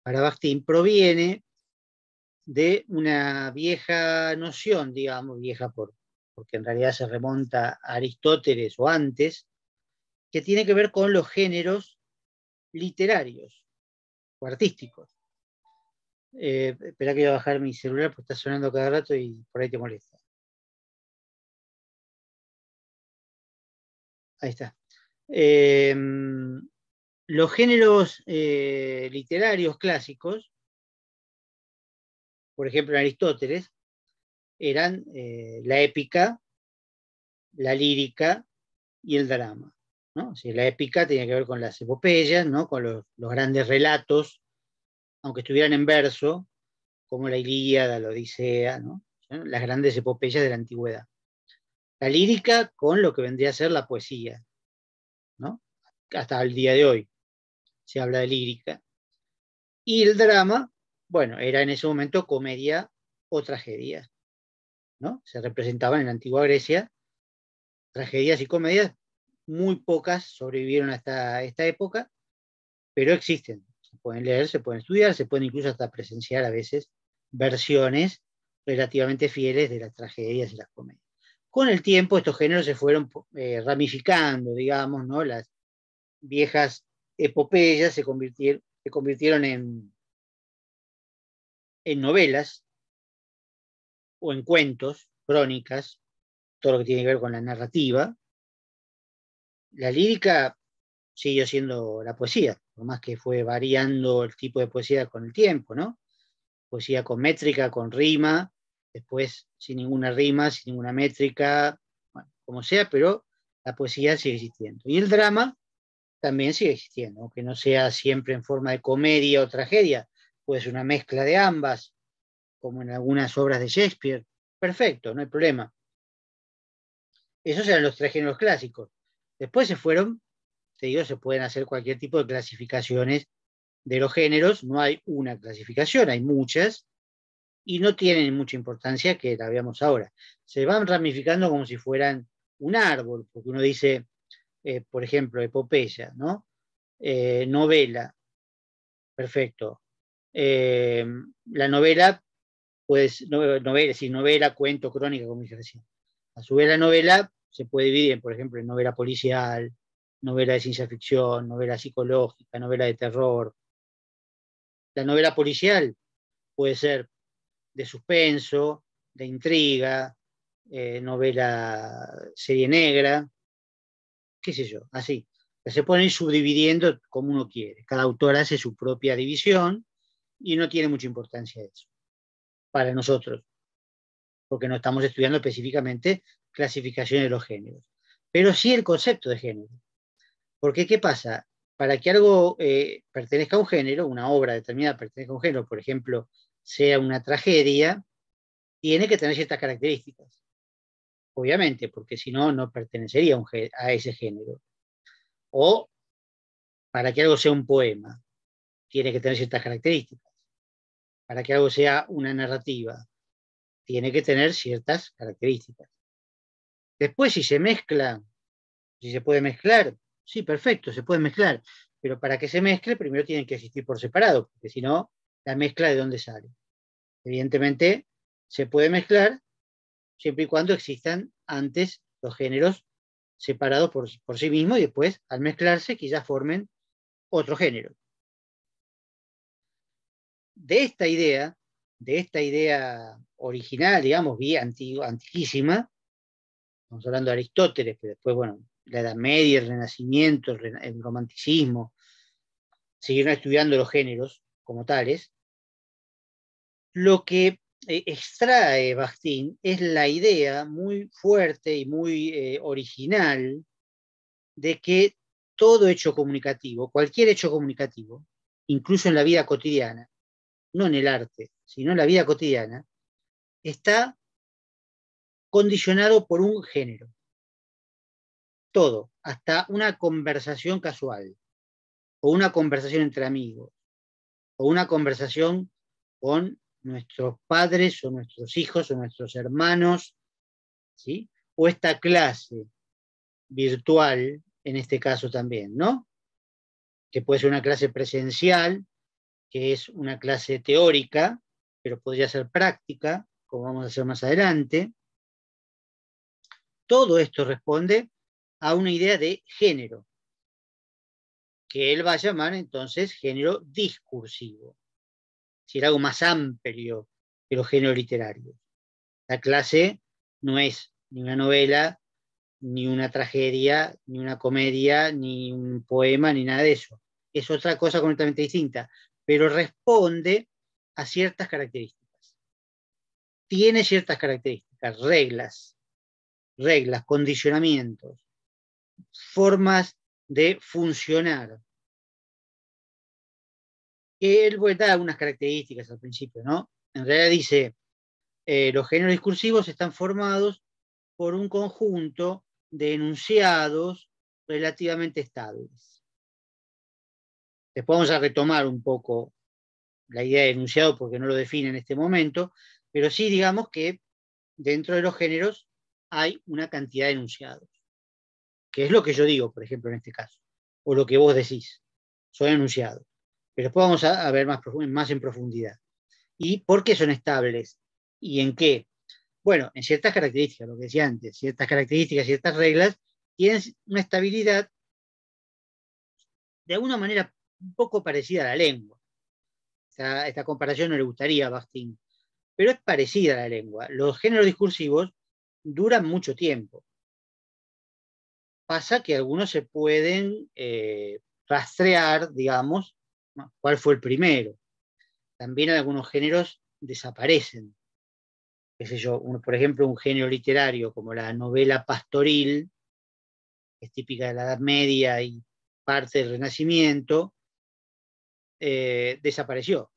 Bakhtin proviene de una vieja noción, digamos, vieja porque en realidad se remonta a Aristóteles o antes, que tiene que ver con los géneros literarios o artísticos. Espera que voy a bajar mi celular porque está sonando cada rato y por ahí te molesta. Ahí está. Eh, los géneros literarios clásicos, por ejemplo en Aristóteles, eran la épica, la lírica y el drama, ¿no? O sea, la épica tenía que ver con las epopeyas, ¿no? Con los grandes relatos, aunque estuvieran en verso, como la Ilíada, la Odisea, ¿no? Las grandes epopeyas de la antigüedad. La lírica con lo que vendría a ser la poesía, ¿no? Hasta el día de hoy se habla de lírica. Y el drama, bueno, era en ese momento comedia o tragedia, ¿no? Se representaban en la antigua Grecia tragedias y comedias, muy pocas sobrevivieron hasta esta época, pero existen. Se pueden leer, se pueden estudiar, se pueden incluso hasta presenciar a veces versiones relativamente fieles de las tragedias y las comedias. Con el tiempo estos géneros se fueron ramificando, digamos, ¿no? Las viejas epopeyas se convirtieron en novelas o en cuentos, crónicas, todo lo que tiene que ver con la narrativa. La lírica siguió siendo la poesía, por más que fue variando el tipo de poesía con el tiempo, ¿no? Poesía con métrica, con rima, después sin ninguna rima, sin ninguna métrica, bueno, como sea, pero la poesía sigue existiendo. Y el drama también sigue existiendo, aunque no sea siempre en forma de comedia o tragedia, puede ser una mezcla de ambas, como en algunas obras de Shakespeare. Perfecto, no hay problema. Esos eran los tres géneros clásicos. Después se fueron, te digo, se pueden hacer cualquier tipo de clasificaciones de los géneros, no hay una clasificación, hay muchas, y no tienen mucha importancia que la veamos ahora. Se van ramificando como si fueran un árbol, porque uno dice, por ejemplo, epopeya, ¿no? Novela, perfecto. La novela, pues, novela, sí, novela, cuento, crónica, como dije recién. A su vez, la novela se puede dividir, por ejemplo, en novela policial, novela de ciencia ficción, novela psicológica, novela de terror. La novela policial puede ser de suspenso, de intriga, novela serie negra, qué sé yo, así. Se pueden ir subdividiendo como uno quiere. Cada autor hace su propia división y no tiene mucha importancia eso para nosotros, porque no estamos estudiando específicamente clasificaciones de los géneros, pero sí el concepto de género. Porque, ¿qué pasa? Para que algo pertenezca a un género, una obra determinada pertenezca a un género, por ejemplo, sea una tragedia, tiene que tener ciertas características, obviamente, porque si no, no pertenecería a ese género. O para que algo sea un poema, tiene que tener ciertas características. Para que algo sea una narrativa, tiene que tener ciertas características. Después, si se mezcla, si se puede mezclar, sí, perfecto, se puede mezclar, pero para que se mezcle, primero tienen que existir por separado, porque si no, la mezcla de dónde sale. Evidentemente, se puede mezclar siempre y cuando existan antes los géneros separados por sí mismos y después, al mezclarse, quizás formen otro género. De esta idea original, digamos, bien antiquísima, estamos hablando de Aristóteles, pero después, bueno, la Edad Media, el Renacimiento, el Romanticismo, siguieron estudiando los géneros como tales. Lo que extrae Bakhtin es la idea muy fuerte y muy original de que todo hecho comunicativo, cualquier hecho comunicativo, incluso en la vida cotidiana, no en el arte, sino en la vida cotidiana, está condicionado por un género. Todo, hasta una conversación casual, o una conversación entre amigos, o una conversación con nuestros padres, o nuestros hijos, o nuestros hermanos, ¿sí? O esta clase virtual, en este caso también, ¿no? Que puede ser una clase presencial, que es una clase teórica, pero podría ser práctica, como vamos a hacer más adelante. Todo esto responde a una idea de género, que él va a llamar entonces género discursivo, es decir, algo más amplio que los géneros literarios. La clase no es ni una novela, ni una tragedia, ni una comedia, ni un poema, ni nada de eso. Es otra cosa completamente distinta, pero responde a ciertas características. Tiene ciertas características, reglas, condicionamientos, formas de funcionar. Él da algunas características al principio, ¿no? En realidad dice, los géneros discursivos están formados por un conjunto de enunciados relativamente estables. Después vamos a retomar un poco la idea de enunciado porque no lo define en este momento, pero sí digamos que dentro de los géneros hay una cantidad de enunciados, que es lo que yo digo, por ejemplo, en este caso, o lo que vos decís, son enunciados. Pero después vamos a ver más en profundidad. ¿Y por qué son estables? ¿Y en qué? Bueno, en ciertas características, lo que decía antes, ciertas características, ciertas reglas, tienen una estabilidad de alguna manera un poco parecida a la lengua. Esta comparación no le gustaría a Bakhtin, pero es parecida a la lengua. Los géneros discursivos duran mucho tiempo. Pasa que algunos se pueden rastrear, digamos, ¿no? ¿Cuál fue el primero? También algunos géneros desaparecen. Qué sé yo, por ejemplo, un género literario como la novela pastoril, que es típica de la Edad Media y parte del Renacimiento, desapareció.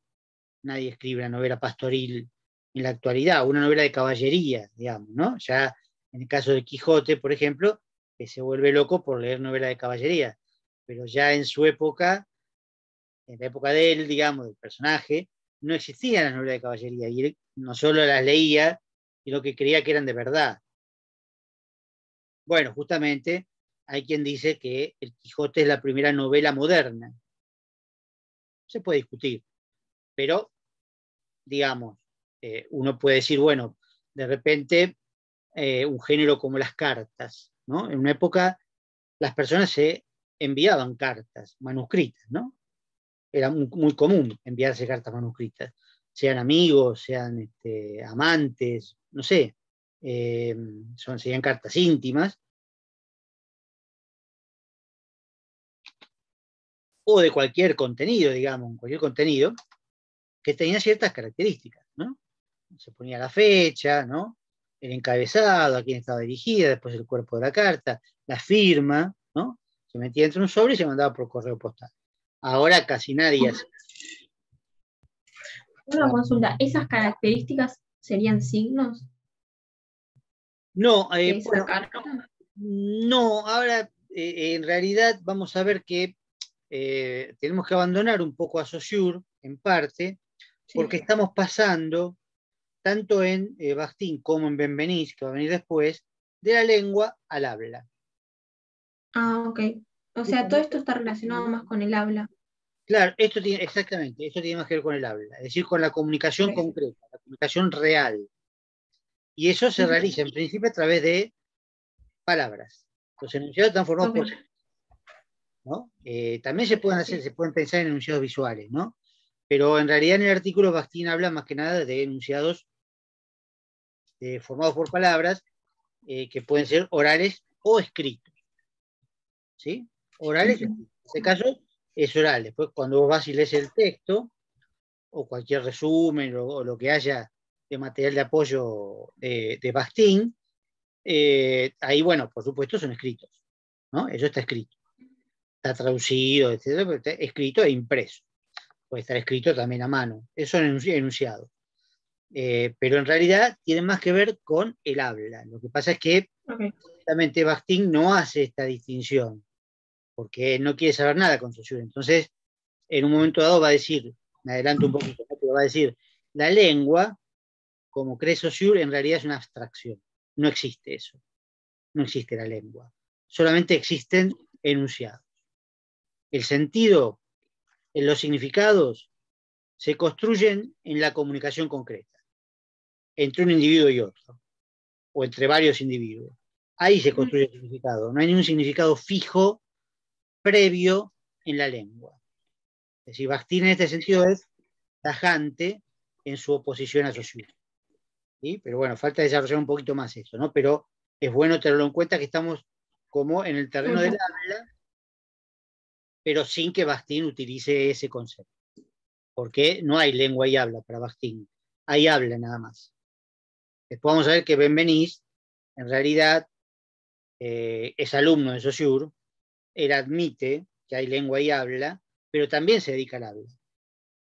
Nadie escribe una novela pastoril en la actualidad, una novela de caballería, digamos, ¿no? Ya en el caso de Quijote, por ejemplo, que se vuelve loco por leer novela de caballería, pero ya en su época, en la época de él, digamos, del personaje, no existían las novelas de caballería, y él no solo las leía, sino que creía que eran de verdad. Bueno, justamente hay quien dice que el Quijote es la primera novela moderna. Se puede discutir, pero digamos, uno puede decir, bueno, de repente un género como las cartas, ¿no? En una época las personas se enviaban cartas manuscritas, ¿no? Era muy común enviarse cartas manuscritas, sean amigos, sean amantes, no sé, serían cartas íntimas, o de cualquier contenido, digamos, cualquier contenido que tenía ciertas características, ¿no? Se ponía la fecha, ¿no? El encabezado, a quién estaba dirigida, después el cuerpo de la carta, la firma, ¿no? Se metía dentro de un sobre y se mandaba por correo postal. Ahora casi nadie hace. Una consulta, ¿esas características serían signos No, de esa bueno, carta? no, ahora en realidad vamos a ver que tenemos que abandonar un poco a Saussure, en parte, porque Sí. estamos pasando, tanto en Bakhtin como en Benveniste, que va a venir después, de la lengua al habla. Ah, ok. O sea, todo esto está relacionado más con el habla. Claro, exactamente, esto tiene más que ver con el habla, es decir, con la comunicación Ok. concreta, la comunicación real. Y eso se Ujú. realiza en principio a través de palabras. Los enunciados están formados Ok. por, ¿no? También se pueden hacer, Sí. se pueden pensar en enunciados visuales, ¿no? Pero en realidad en el artículo Bakhtin habla más que nada de enunciados formados por palabras que pueden ser orales o escritos, ¿sí? Orales, Ujú. escritos. En este caso es oral. Después cuando vos vas y lees el texto, o cualquier resumen o lo que haya de material de apoyo de Bakhtin, ahí, bueno, por supuesto son escritos, ¿no? Eso está escrito, está traducido, etcétera, pero está escrito e impreso. Puede estar escrito también a mano. Eso son enunciados. Pero en realidad tienen más que ver con el habla. Lo que pasa es que Ok. justamente Bakhtin no hace esta distinción, porque no quiere saber nada con Saussure. Entonces, en un momento dado va a decir, me adelanto un poquito, ¿no? Pero va a decir, la lengua, como cree Saussure, en realidad es una abstracción. No existe eso. No existe la lengua. Solamente existen enunciados. El sentido, en los significados, se construyen en la comunicación concreta, entre un individuo y otro, o entre varios individuos. Ahí se construye el significado. No hay ningún significado fijo previo en la lengua. Es decir, Bakhtin en este sentido es tajante en su oposición a Saussure. ¿Sí? Pero bueno, falta desarrollar un poquito más eso, ¿no? Pero es bueno tenerlo en cuenta que estamos como en el terreno del Ok. habla, pero sin que Bakhtin utilice ese concepto. Porque no hay lengua y habla para Bakhtin. Hay habla nada más. Después vamos a ver que Benveniste, en realidad, es alumno de Saussure, él admite que hay lengua y habla, pero también se dedica al habla.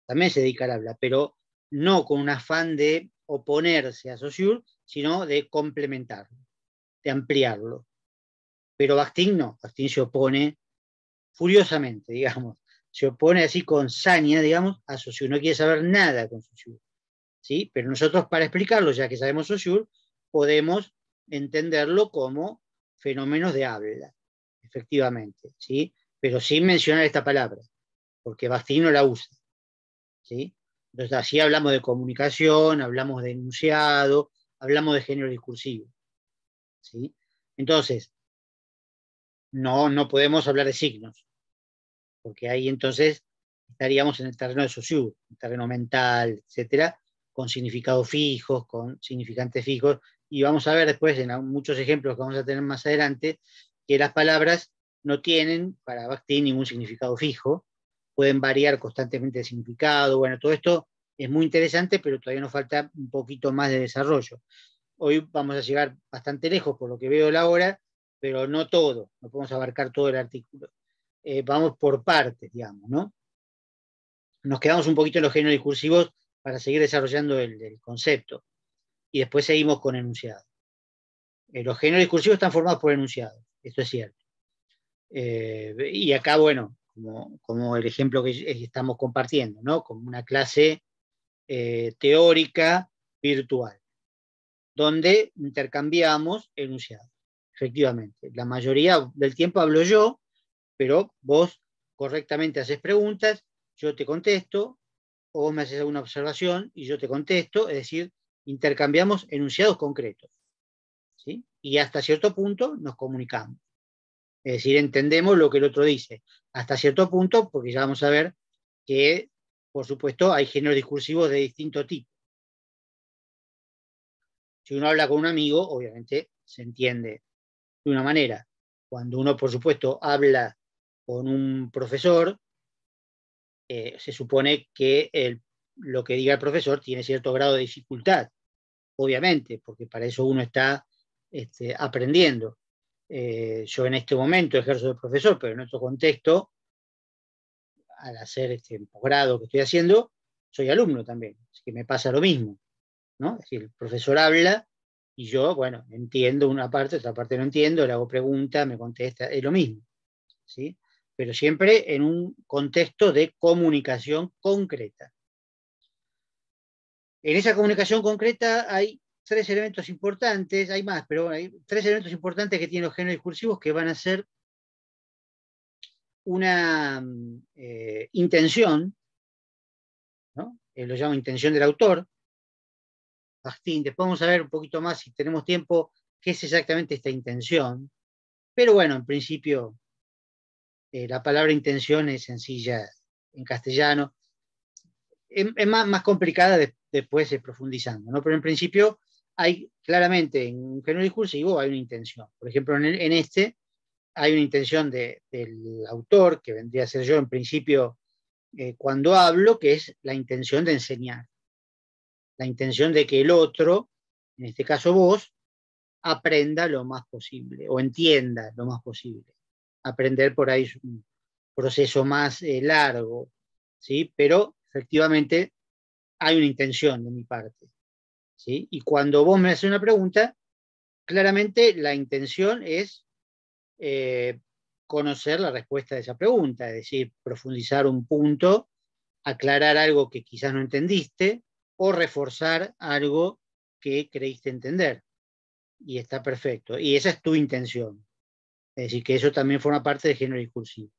También se dedica al habla, pero no con un afán de oponerse a Saussure, sino de complementarlo, de ampliarlo. Pero Bakhtin no, Bakhtin se opone furiosamente, digamos. se opone así con saña, digamos, a Saussure, no quiere saber nada con Saussure, ¿sí? Pero nosotros para explicarlo, ya que sabemos Saussure, podemos entenderlo como fenómenos de habla, efectivamente, ¿sí? Pero sin mencionar esta palabra, porque Bakhtin no la usa, ¿sí? Entonces así hablamos de comunicación, hablamos de enunciado, hablamos de género discursivo, ¿sí? Entonces, no podemos hablar de signos, porque ahí entonces estaríamos en el terreno de Saussure, el terreno mental, etcétera, con significados fijos, con significantes fijos, y vamos a ver después en muchos ejemplos que vamos a tener más adelante, que las palabras no tienen para Bakhtin ningún significado fijo, pueden variar constantemente de significado, bueno, todo esto es muy interesante, pero todavía nos falta un poquito más de desarrollo. Hoy vamos a llegar bastante lejos por lo que veo la hora, pero no todo, no podemos abarcar todo el artículo. Vamos por partes, digamos, ¿no? Nos quedamos un poquito en los géneros discursivos para seguir desarrollando el concepto. Y después seguimos con enunciados. Los géneros discursivos están formados por enunciados, esto es cierto. Y acá, bueno, como el ejemplo que estamos compartiendo, ¿no? Como una clase teórica virtual, donde intercambiamos enunciados. Efectivamente, la mayoría del tiempo hablo yo, pero vos correctamente haces preguntas, yo te contesto, o vos me haces alguna observación y yo te contesto, es decir, intercambiamos enunciados concretos, ¿sí? Y hasta cierto punto nos comunicamos. Es decir, entendemos lo que el otro dice. Hasta cierto punto, porque ya vamos a ver que, por supuesto, hay géneros discursivos de distinto tipo. Si uno habla con un amigo, obviamente se entiende de una manera. Cuando uno, por supuesto, habla con un profesor, se supone que lo que diga el profesor tiene cierto grado de dificultad, obviamente, porque para eso uno está aprendiendo. Yo en este momento ejerzo de profesor, pero en otro contexto, al hacer este posgrado que estoy haciendo, soy alumno también, así que me pasa lo mismo, ¿no? Es decir, el profesor habla y yo, bueno, entiendo una parte, otra parte no entiendo, le hago preguntas, me contesta, es lo mismo, ¿sí? Pero siempre en un contexto de comunicación concreta. En esa comunicación concreta hay tres elementos importantes, hay más, pero hay tres elementos importantes que tienen los géneros discursivos que van a ser una intención, ¿no? Lo llamo intención del autor, Bakhtin. Después vamos a ver un poquito más, si tenemos tiempo, qué es exactamente esta intención. Pero bueno, en principio, la palabra intención es sencilla en castellano. Es más complicada después profundizando, ¿no? Pero en principio hay claramente en un género discursivo hay una intención. Por ejemplo, en este hay una intención del autor, que vendría a ser yo en principio cuando hablo, que es la intención de enseñar. La intención de que el otro, en este caso vos, aprenda lo más posible o entienda lo más posible. Aprender por ahí es un proceso más largo, ¿sí? Pero efectivamente hay una intención de mi parte, ¿sí? Y cuando vos me haces una pregunta, claramente la intención es conocer la respuesta de esa pregunta, es decir, profundizar un punto, aclarar algo que quizás no entendiste o reforzar algo que creíste entender. Y está perfecto. Y esa es tu intención. Es decir, que eso también forma parte del género discursivo.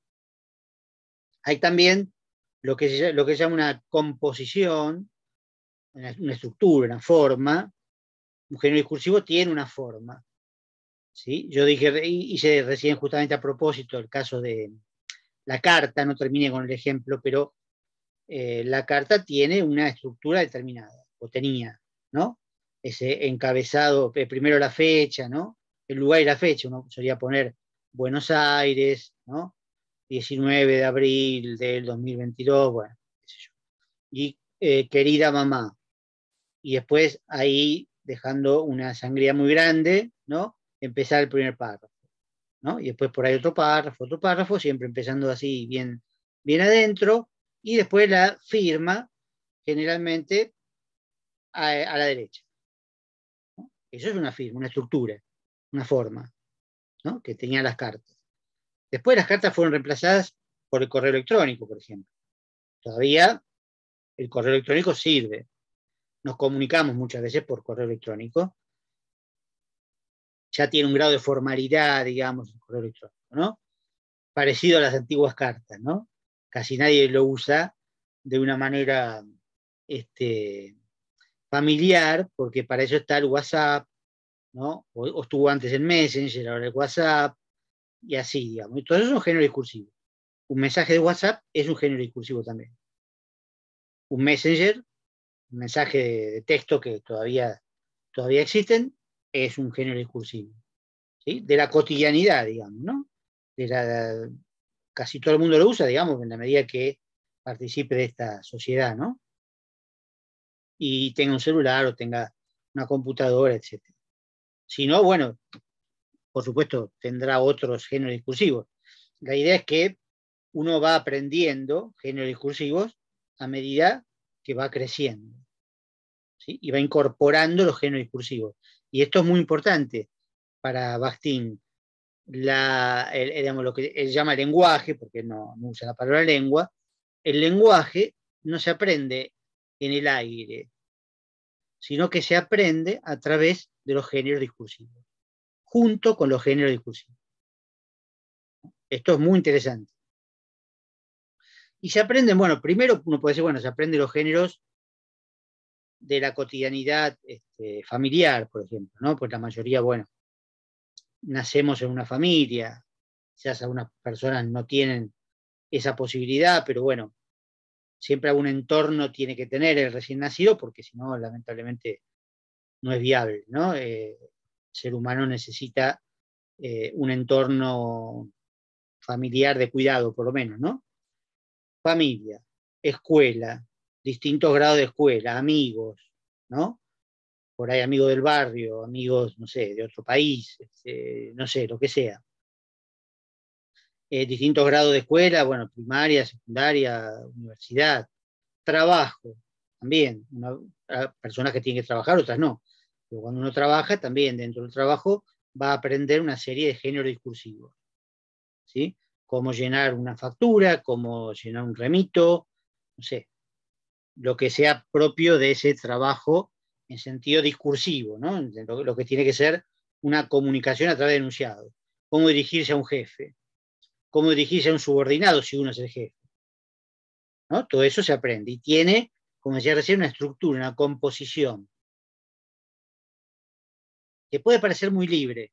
Hay también lo que se llama una composición, una estructura, una forma. Un género discursivo tiene una forma. ¿Sí? Yo hice recién justamente a propósito el caso de la carta, no terminé con el ejemplo, pero la carta tiene una estructura determinada, o tenía, ¿no? Ese encabezado, primero la fecha, ¿no? El lugar y la fecha, uno solía poner Buenos Aires, ¿no? 19 de abril del 2022, bueno, qué sé yo. Y querida mamá. Y después ahí, dejando una sangría muy grande, ¿no? Empezar el primer párrafo, ¿no? Y después por ahí otro párrafo, siempre empezando así bien, bien adentro, y después la firma, generalmente a la derecha, ¿no? Eso es una firma, una estructura, una forma, ¿no? Que tenían las cartas. Después las cartas fueron reemplazadas por el correo electrónico, por ejemplo. Todavía el correo electrónico sirve. Nos comunicamos muchas veces por correo electrónico. Ya tiene un grado de formalidad, digamos, el correo electrónico, ¿no? Parecido a las antiguas cartas, ¿no? Casi nadie lo usa de una manera familiar, porque para eso está el WhatsApp, ¿no? O estuvo antes el Messenger, ahora el WhatsApp, y así, digamos. Y todo eso es un género discursivo. Un mensaje de WhatsApp es un género discursivo también. Un Messenger, un mensaje de texto que todavía existen, es un género discursivo. ¿Sí? De la cotidianidad, digamos, ¿no? Casi todo el mundo lo usa, digamos, en la medida que participe de esta sociedad, ¿no? Y tenga un celular o tenga una computadora, etc. Si no, bueno, por supuesto, tendrá otros géneros discursivos. La idea es que uno va aprendiendo géneros discursivos a medida que va creciendo, ¿sí? Y va incorporando los géneros discursivos. Y esto es muy importante para Bakhtin. Digamos, lo que él llama lenguaje, porque no usa la palabra lengua, el lenguaje no se aprende en el aire, sino que se aprende a través de los géneros discursivos, junto con los géneros discursivos. Esto es muy interesante. Y se aprenden, bueno, primero uno puede decir, bueno, se aprenden los géneros de la cotidianidad familiar, por ejemplo, ¿no? Pues la mayoría, bueno, nacemos en una familia, quizás algunas personas no tienen esa posibilidad, pero bueno, siempre algún entorno tiene que tener el recién nacido, porque si no, lamentablemente, no es viable, ¿no? El ser humano necesita un entorno familiar de cuidado, por lo menos, ¿no? Familia, escuela, distintos grados de escuela, amigos, ¿no? Por ahí amigos del barrio, amigos, no sé, de otro país, no sé, lo que sea. Distintos grados de escuela, bueno, primaria, secundaria, universidad, trabajo, también. Personas que tienen que trabajar, otras no. Pero cuando uno trabaja, también dentro del trabajo va a aprender una serie de géneros discursivos, ¿sí? Cómo llenar una factura, cómo llenar un remito, no sé, lo que sea propio de ese trabajo en sentido discursivo, ¿no? Lo que tiene que ser una comunicación a través de enunciados. Cómo dirigirse a un jefe, cómo dirigirse a un subordinado si uno es el jefe, ¿no? Todo eso se aprende y tiene, como decía recién, una estructura, una composición, que puede parecer muy libre,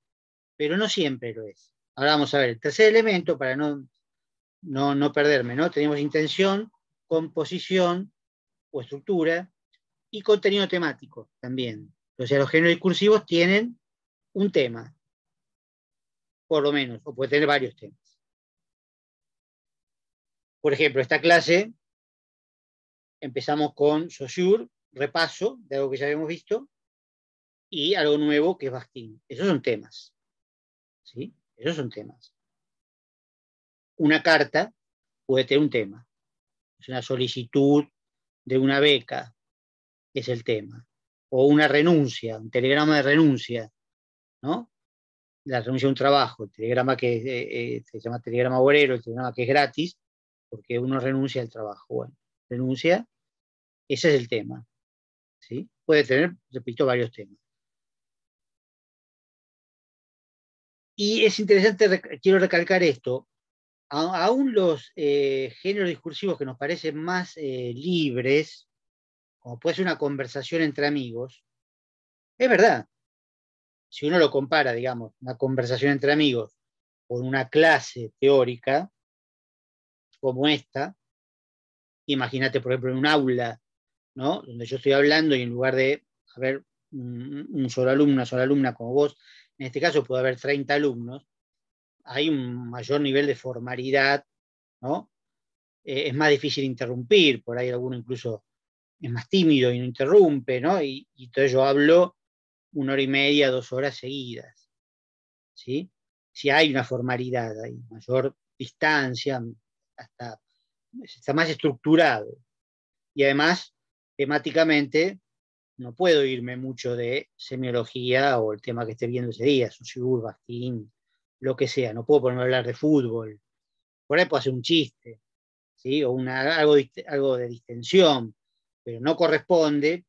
pero no siempre lo es. Ahora vamos a ver el tercer elemento para no perderme, ¿no? Tenemos intención, composición o estructura y contenido temático también. O sea, los géneros discursivos tienen un tema, por lo menos, o puede tener varios temas. Por ejemplo, esta clase empezamos con Saussure, repaso de algo que ya habíamos visto, y algo nuevo que es Bakhtin. Esos son temas, ¿sí? Esos son temas. Una carta puede tener un tema. Es una solicitud de una beca, es el tema. O una renuncia, un telegrama de renuncia, ¿no? La renuncia a un trabajo, el telegrama que se llama telegrama obrero, el telegrama que es gratis, porque uno renuncia al trabajo. Bueno, renuncia, ese es el tema, ¿sí? Puede tener, repito, varios temas. Y es interesante, quiero recalcar esto, aún los géneros discursivos que nos parecen más libres, como puede ser una conversación entre amigos, es verdad, si uno lo compara, digamos, una conversación entre amigos con una clase teórica como esta, imagínate, por ejemplo, en un aula, ¿no? Donde yo estoy hablando y en lugar de haber un solo alumno, una sola alumna como vos, en este caso puede haber 30 alumnos, hay un mayor nivel de formalidad, ¿no? Es más difícil interrumpir, por ahí alguno incluso es más tímido y no interrumpe, ¿no? Y entonces yo hablo 1 hora y media, 2 horas seguidas, ¿sí? Si hay una formalidad, hay mayor distancia, hasta está más estructurado. Y además, temáticamente, no puedo irme mucho de semiología o el tema que esté viendo ese día, Saussure, Bakhtin, lo que sea. No puedo ponerme a hablar de fútbol, Por ahí puedo hacer un chiste, ¿sí? O algo de distensión, pero no corresponde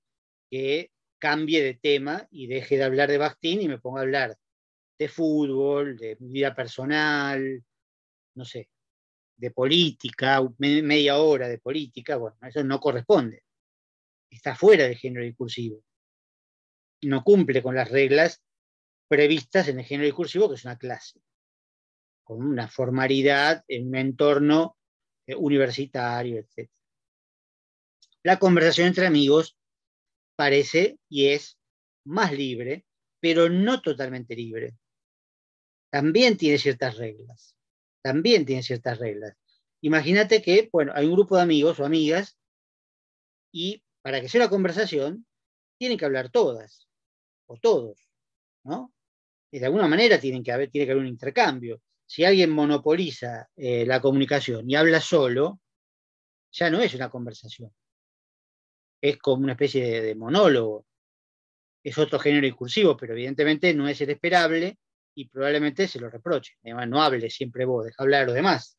que cambie de tema y deje de hablar de Bakhtin y me ponga a hablar de fútbol, de mi vida personal, no sé, de política, media hora de política. Bueno, eso no corresponde. Está fuera del género discursivo. No cumple con las reglas previstas en el género discursivo, que es una clase, con una formalidad en un entorno universitario, etc. La conversación entre amigos parece y es más libre, pero no totalmente libre. También tiene ciertas reglas. También tiene ciertas reglas. Imagínate que, bueno, hay un grupo de amigos o amigas y para que sea una conversación tienen que hablar todas o todos, ¿no? Y de alguna manera tiene que haber un intercambio. Si alguien monopoliza la comunicación y habla solo, ya no es una conversación. Es como una especie de monólogo. Es otro género discursivo, pero evidentemente no es el esperable y probablemente se lo reproche. Además, no hable siempre vos, deja hablar a los demás.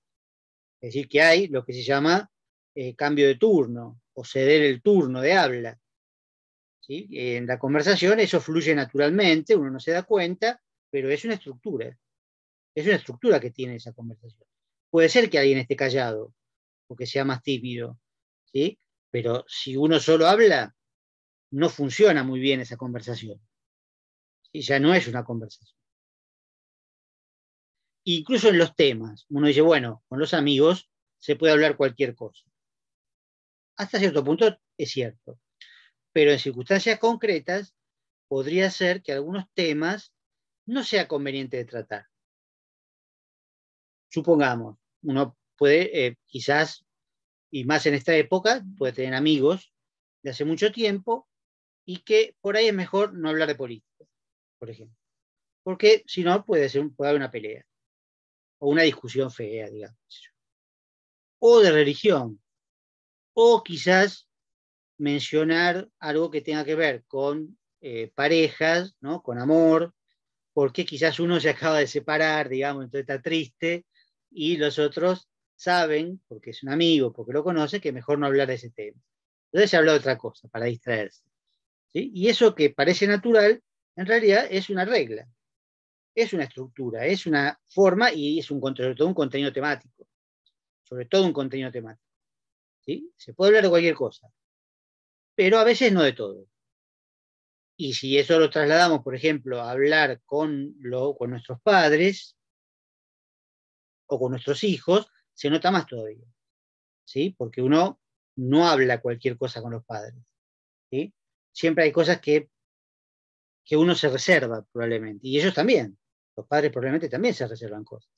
Es decir, que hay lo que se llama cambio de turno o ceder el turno de habla. ¿Sí? En la conversación eso fluye naturalmente, uno no se da cuenta, pero es una estructura. Es una estructura que tiene esa conversación. Puede ser que alguien esté callado o que sea más tímido, ¿sí? Pero si uno solo habla, no funciona muy bien esa conversación. ¿Sí? Ya no es una conversación. Incluso en los temas, uno dice, bueno, con los amigos se puede hablar cualquier cosa. Hasta cierto punto es cierto. Pero en circunstancias concretas podría ser que algunos temas no sea conveniente de tratar. Supongamos, uno puede, quizás, y más en esta época, puede tener amigos de hace mucho tiempo y que por ahí es mejor no hablar de política, por ejemplo. Porque si no, puede haber una pelea o una discusión fea, digamos. O de religión. O quizás mencionar algo que tenga que ver con parejas, ¿no? Con amor, porque quizás uno se acaba de separar, digamos, entonces está triste, y los otros saben, porque es un amigo, porque lo conoce, que mejor no hablar de ese tema. Entonces se habla de otra cosa, para distraerse. ¿Sí? Y eso que parece natural, en realidad es una regla, es una estructura, es una forma y es sobre todo un contenido temático. Sobre todo un contenido temático. ¿Sí? Se puede hablar de cualquier cosa, pero a veces no de todo. Y si eso lo trasladamos, por ejemplo, a hablar con nuestros padres o con nuestros hijos, se nota más todavía, ¿sí? Porque uno no habla cualquier cosa con los padres, ¿sí? Siempre hay cosas que uno se reserva, probablemente, y ellos también. Los padres probablemente también se reservan cosas,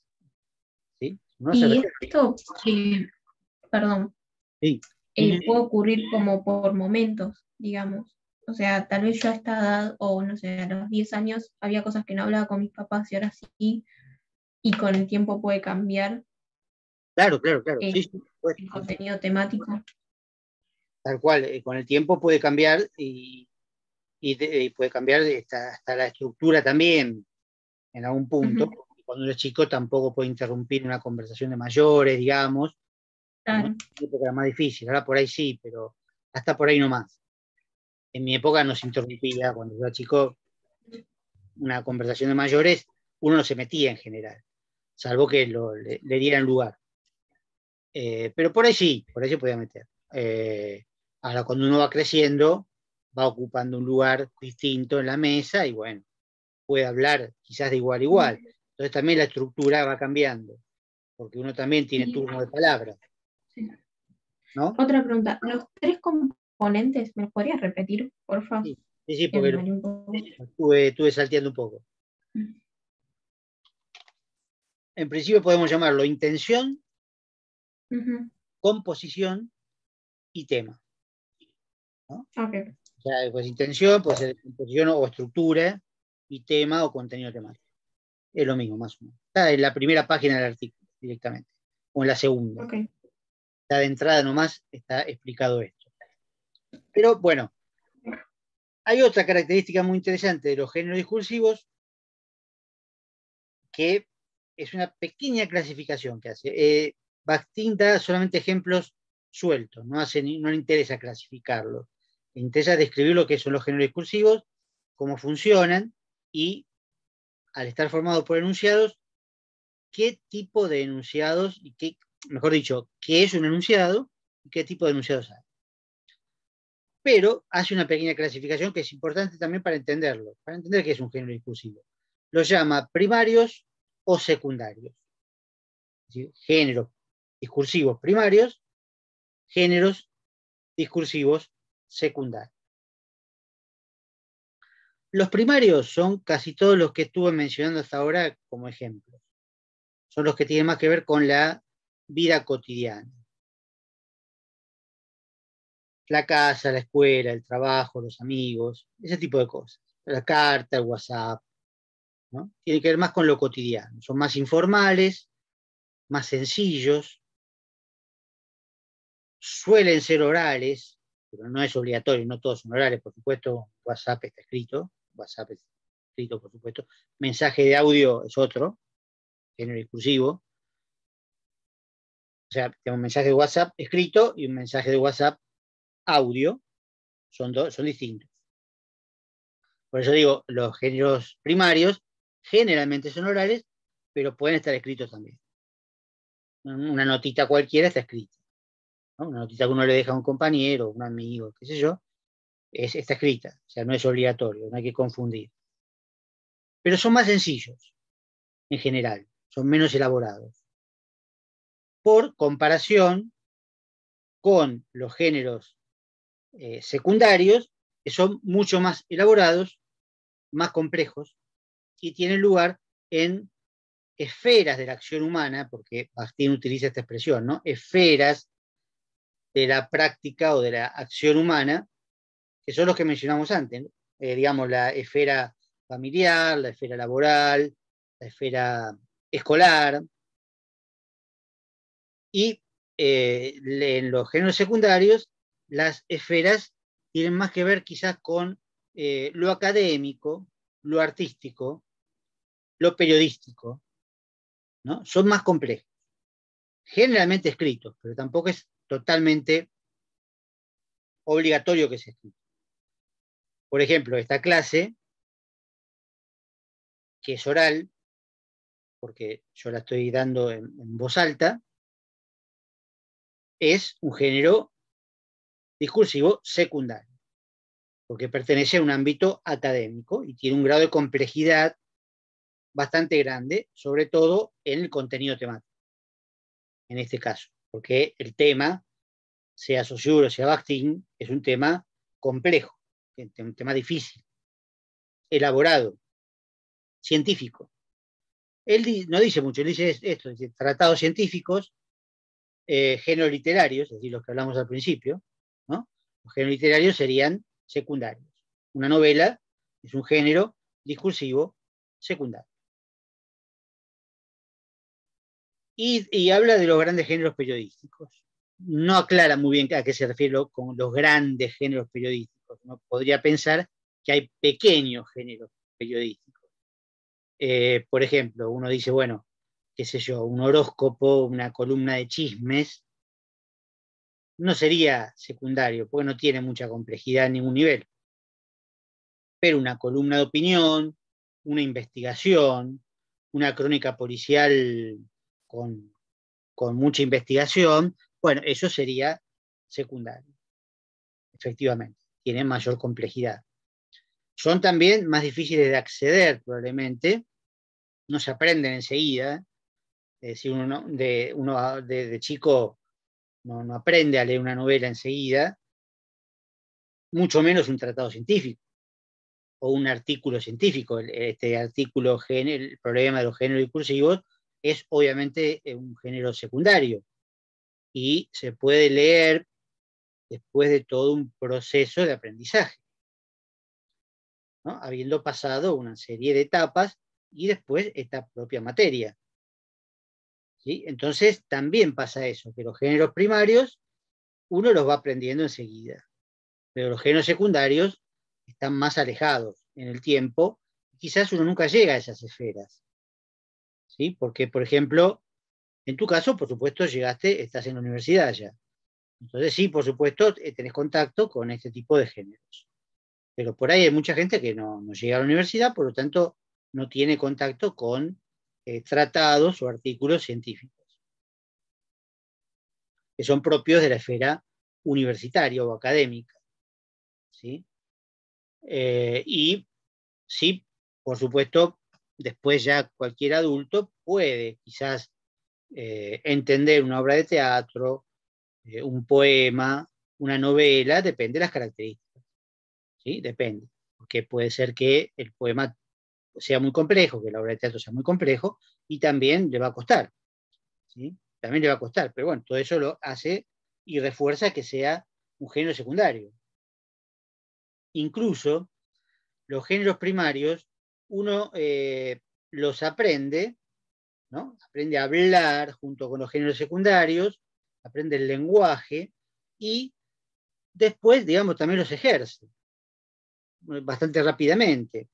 ¿sí? Uno se Y reserva. esto, perdón, Sí. puede ocurrir como por momentos, digamos. O sea, tal vez yo a esta edad, o no sé, a los 10 años, había cosas que no hablaba con mis papás y ahora sí, y con el tiempo puede cambiar Claro, claro, claro. Sí, el, sí, pues, el contenido temático. tal cual. Con el tiempo puede cambiar y puede cambiar hasta la estructura también en algún punto. Ujú, Cuando uno es chico tampoco puede interrumpir una conversación de mayores, digamos, como en claro. mi época era más difícil, ahora por ahí sí, pero hasta por ahí no más. En mi época no se interrumpía, cuando yo era chico, una conversación de mayores, uno no se metía en general, salvo que le dieran lugar. Pero por ahí sí, por ahí se podía meter. Ahora, cuando uno va creciendo, va ocupando un lugar distinto en la mesa y bueno, puede hablar quizás de igual a igual. Entonces también la estructura va cambiando, porque uno también tiene Y, turno de palabra, sí. ¿no? Otra pregunta, ¿los tres componentes me los podrías repetir, por favor? Sí, sí, sí, Que me porque mareé un poco. estuve salteando un poco. En principio podemos llamarlo intención, Ujú, composición y tema, ¿no? ok. O sea, pues intención puede ser composición o estructura y tema o contenido temático. Es lo mismo, más o menos. Está en la primera página del artículo directamente, o en la segunda. Ok. Está de entrada nomás, está explicado esto. Pero bueno, hay otra característica muy interesante de los géneros discursivos que es una pequeña clasificación que hace. Bakhtin da solamente ejemplos sueltos, no le interesa clasificarlos. Le interesa describir lo que son los géneros discursivos, cómo funcionan y, al estar formados por enunciados, qué tipo de enunciados y mejor dicho, qué es un enunciado y qué tipo de enunciados hay. Pero hace una pequeña clasificación que es importante también para entenderlo, para entender qué es un género discursivo. Los llama primarios o secundarios. Es decir, géneros discursivos primarios, géneros discursivos secundarios. Los primarios son casi todos los que estuve mencionando hasta ahora como ejemplos. Son los que tienen más que ver con la vida cotidiana. La casa, la escuela, el trabajo, los amigos, ese tipo de cosas. La carta, el WhatsApp, ¿no? Tiene que ver más con lo cotidiano. Son más informales, más sencillos, suelen ser orales, pero no es obligatorio, no todos son orales, por supuesto. WhatsApp está escrito, por supuesto. Mensaje de audio es otro, género discursivo. O sea, tengo un mensaje de WhatsApp escrito y un mensaje de WhatsApp audio, son distintos. Por eso digo, los géneros primarios generalmente son orales, pero pueden estar escritos también. Una notita cualquiera está escrita, ¿no? Una notita que uno le deja a un compañero, un amigo, qué sé yo, está escrita, o sea, no es obligatorio, no hay que confundir. Pero son más sencillos, en general, son menos elaborados. Por comparación con los géneros secundarios, que son mucho más elaborados, más complejos, y tienen lugar en esferas de la acción humana, porque Bakhtin utiliza esta expresión, ¿no? Esferas de la práctica o de la acción humana, que son los que mencionamos antes, ¿no? Digamos, la esfera familiar, la esfera laboral, la esfera escolar, y en los géneros secundarios, las esferas tienen más que ver quizás con lo académico, lo artístico, lo periodístico, ¿no? Son más complejos, generalmente escritos, pero tampoco es totalmente obligatorio que sea escrito. Por ejemplo, esta clase, que es oral, porque yo la estoy dando en voz alta, es un género discursivo secundario, porque pertenece a un ámbito académico y tiene un grado de complejidad bastante grande, sobre todo en el contenido temático, en este caso, porque el tema, sea Saussure o sea Bakhtin, es un tema complejo, un tema difícil, elaborado, científico. Él no dice mucho, él dice esto, dice tratados científicos, géneros literarios, es decir, los que hablamos al principio, ¿no? Los géneros literarios serían secundarios. Una novela es un género discursivo secundario. Y habla de los grandes géneros periodísticos. No aclara muy bien a qué se refiere con los grandes géneros periodísticos. Uno podría pensar que hay pequeños géneros periodísticos. Por ejemplo, uno dice, bueno, qué sé yo, un horóscopo, una columna de chismes, no sería secundario, porque no tiene mucha complejidad en ningún nivel. Pero una columna de opinión, una investigación, una crónica policial con mucha investigación, bueno, eso sería secundario, efectivamente, tiene mayor complejidad. Son también más difíciles de acceder, probablemente, no se aprenden enseguida, es decir, uno de chico no aprende a leer una novela enseguida, mucho menos un tratado científico o un artículo científico. Este artículo, el problema de los géneros discursivos, es obviamente un género secundario y se puede leer después de todo un proceso de aprendizaje, ¿no? Habiendo pasado una serie de etapas y después esta propia materia. ¿Sí? Entonces también pasa eso, que los géneros primarios uno los va aprendiendo enseguida, pero los géneros secundarios están más alejados en el tiempo, quizás uno nunca llega a esas esferas. ¿sí? Porque, por ejemplo, en tu caso, por supuesto, estás en la universidad ya. Entonces sí, por supuesto, tenés contacto con este tipo de géneros. Pero por ahí hay mucha gente que no llega a la universidad, por lo tanto, no tiene contacto con tratados o artículos científicos que son propios de la esfera universitaria o académica, ¿sí? Y sí, por supuesto, después ya cualquier adulto puede quizás entender una obra de teatro, un poema, una novela, depende de las características, ¿sí? Depende, porque puede ser que el poema sea muy complejo, que la obra de teatro sea muy complejo, y también le va a costar, ¿sí? También le va a costar, pero bueno, todo eso lo hace y refuerza que sea un género secundario. Incluso los géneros primarios, uno los aprende, ¿no? Aprende a hablar junto con los géneros secundarios, aprende el lenguaje y después, digamos, también los ejerce bastante rápidamente.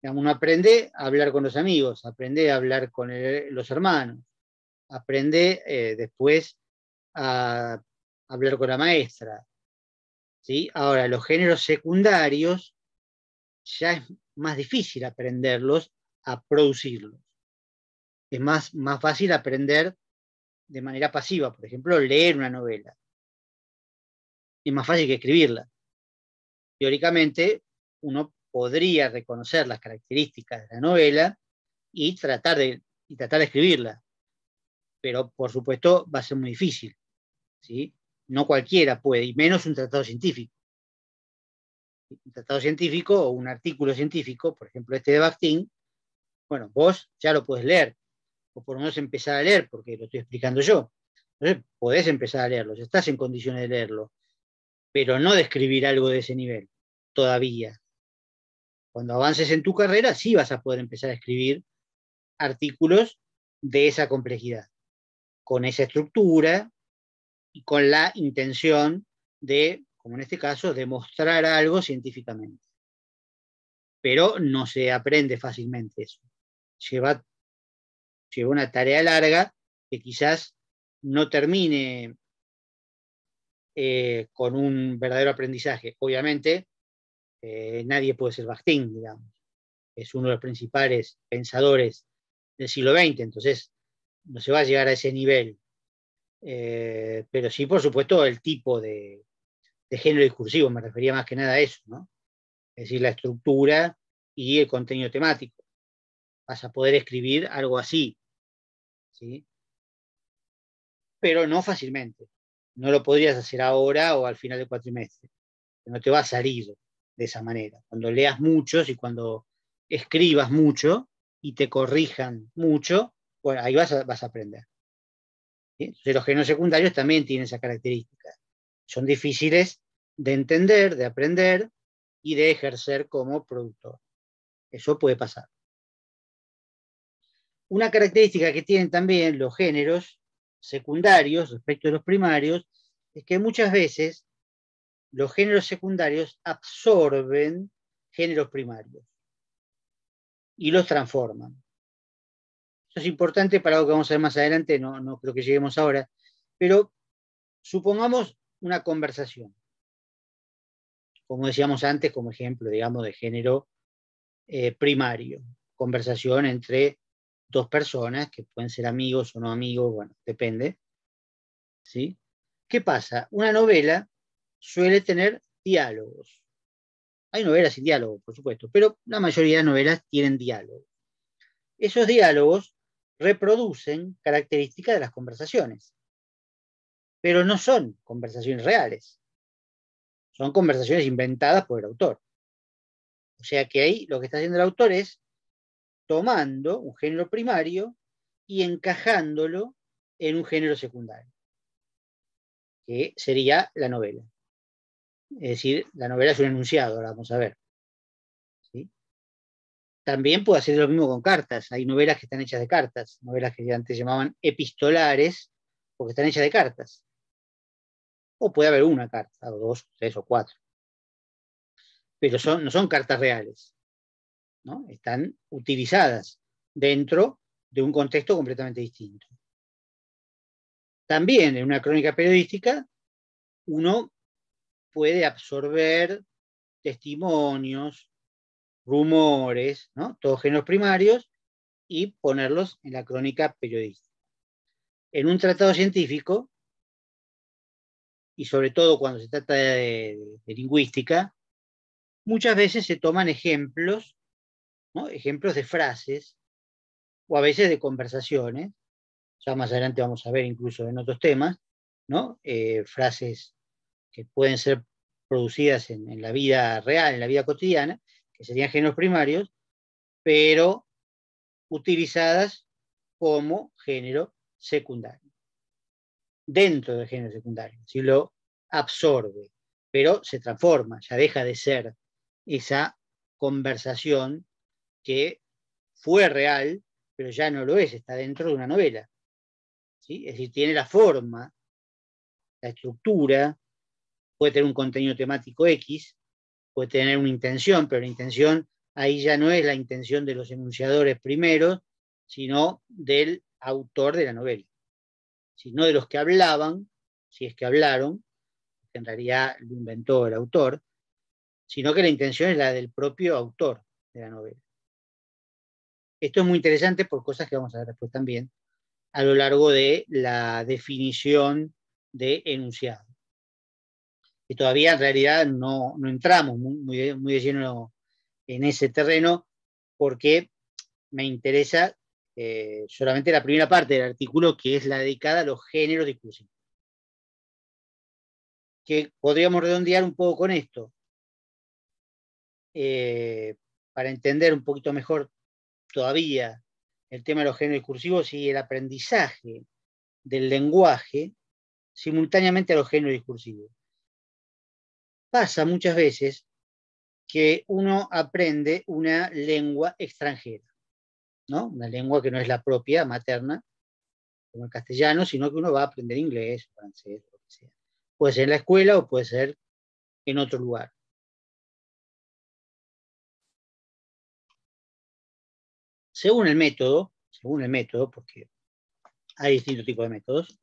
Digamos, uno aprende a hablar con los amigos, aprende a hablar con los hermanos, aprende después a hablar con la maestra, ¿sí? Ahora, los géneros secundarios ya es más difícil aprenderlos a producirlos. Es más fácil aprender de manera pasiva, por ejemplo, leer una novela. Es más fácil que escribirla. Teóricamente, uno podría reconocer las características de la novela y tratar de escribirla, pero por supuesto va a ser muy difícil, ¿sí? No cualquiera puede, y menos un tratado científico. Un tratado científico o un artículo científico, por ejemplo este de Bakhtin, bueno, vos ya lo podés leer, o por lo menos empezar a leer, porque lo estoy explicando yo. Entonces, podés empezar a leerlo, estás en condiciones de leerlo, pero no de escribir algo de ese nivel, todavía. Cuando avances en tu carrera, sí vas a poder empezar a escribir artículos de esa complejidad, con esa estructura y con la intención de, como en este caso, demostrar algo científicamente. Pero no se aprende fácilmente eso. Lleva una tarea larga que quizás no termine con un verdadero aprendizaje. Obviamente, nadie puede ser Bakhtin, digamos. Es uno de los principales pensadores del siglo XX, entonces no se va a llegar a ese nivel. Pero sí, por supuesto, el tipo de género discursivo, me refería más que nada a eso, ¿no? Es decir, la estructura y el contenido temático. Vas a poder escribir algo así, ¿sí? Pero no fácilmente. No lo podrías hacer ahora o al final del cuatrimestre. No te va a salir de esa manera. Cuando leas muchos y cuando escribas mucho y te corrijan mucho, bueno, ahí vas a aprender. ¿Sí? Entonces, los géneros secundarios también tienen esa característica. Son difíciles de entender, de aprender y de ejercer como productor. Eso puede pasar. Una característica que tienen también los géneros secundarios respecto a los primarios es que muchas veces los géneros secundarios absorben géneros primarios y los transforman. Eso es importante para algo que vamos a ver más adelante, no creo que lleguemos ahora, pero supongamos una conversación, como decíamos antes, como ejemplo, digamos, de género primario, conversación entre dos personas que pueden ser amigos o no amigos, bueno, depende, ¿sí? ¿Qué pasa? Una novela suele tener diálogos. Hay novelas sin diálogo, por supuesto, pero la mayoría de novelas tienen diálogos. Esos diálogos reproducen características de las conversaciones, pero no son conversaciones reales, son conversaciones inventadas por el autor. O sea que ahí lo que está haciendo el autor es tomando un género primario y encajándolo en un género secundario, que sería la novela. Es decir, la novela es un enunciado, ahora vamos a ver. ¿Sí? También puede hacer lo mismo con cartas. Hay novelas que están hechas de cartas, novelas que antes llamaban epistolares, porque están hechas de cartas. O puede haber una carta, o dos, tres o cuatro. Pero no son cartas reales, ¿no? Están utilizadas dentro de un contexto completamente distinto. También en una crónica periodística uno puede absorber testimonios, rumores, ¿no? Todos géneros primarios, y ponerlos en la crónica periodística. En un tratado científico, y sobre todo cuando se trata de lingüística, muchas veces se toman ejemplos, ¿no? Ejemplos de frases, o a veces de conversaciones, ya más adelante vamos a ver incluso en otros temas, ¿no? Frases que pueden ser producidas en la vida real, en la vida cotidiana, que serían géneros primarios, pero utilizadas como género secundario, dentro del género secundario, si lo absorbe, pero se transforma, ya deja de ser esa conversación que fue real, pero ya no lo es, está dentro de una novela. ¿Sí? Es decir, tiene la forma, la estructura, puede tener un contenido temático X, puede tener una intención, pero la intención ahí ya no es la intención de los enunciadores primeros, sino del autor de la novela, sino de los que hablaban, si es que hablaron, que en realidad lo inventó el autor, sino que la intención es la del propio autor de la novela. Esto es muy interesante por cosas que vamos a ver después también, a lo largo de la definición de enunciado. Que todavía en realidad no entramos muy de lleno en ese terreno, porque me interesa solamente la primera parte del artículo, que es la dedicada a los géneros discursivos. Que podríamos redondear un poco con esto, para entender un poquito mejor todavía el tema de los géneros discursivos y el aprendizaje del lenguaje simultáneamente a los géneros discursivos. Pasa muchas veces que uno aprende una lengua extranjera, ¿no? Una lengua que no es la propia, materna, como el castellano, sino que uno va a aprender inglés, francés, lo que sea. Puede ser en la escuela o puede ser en otro lugar. Según el método, porque hay distintos tipos de métodos,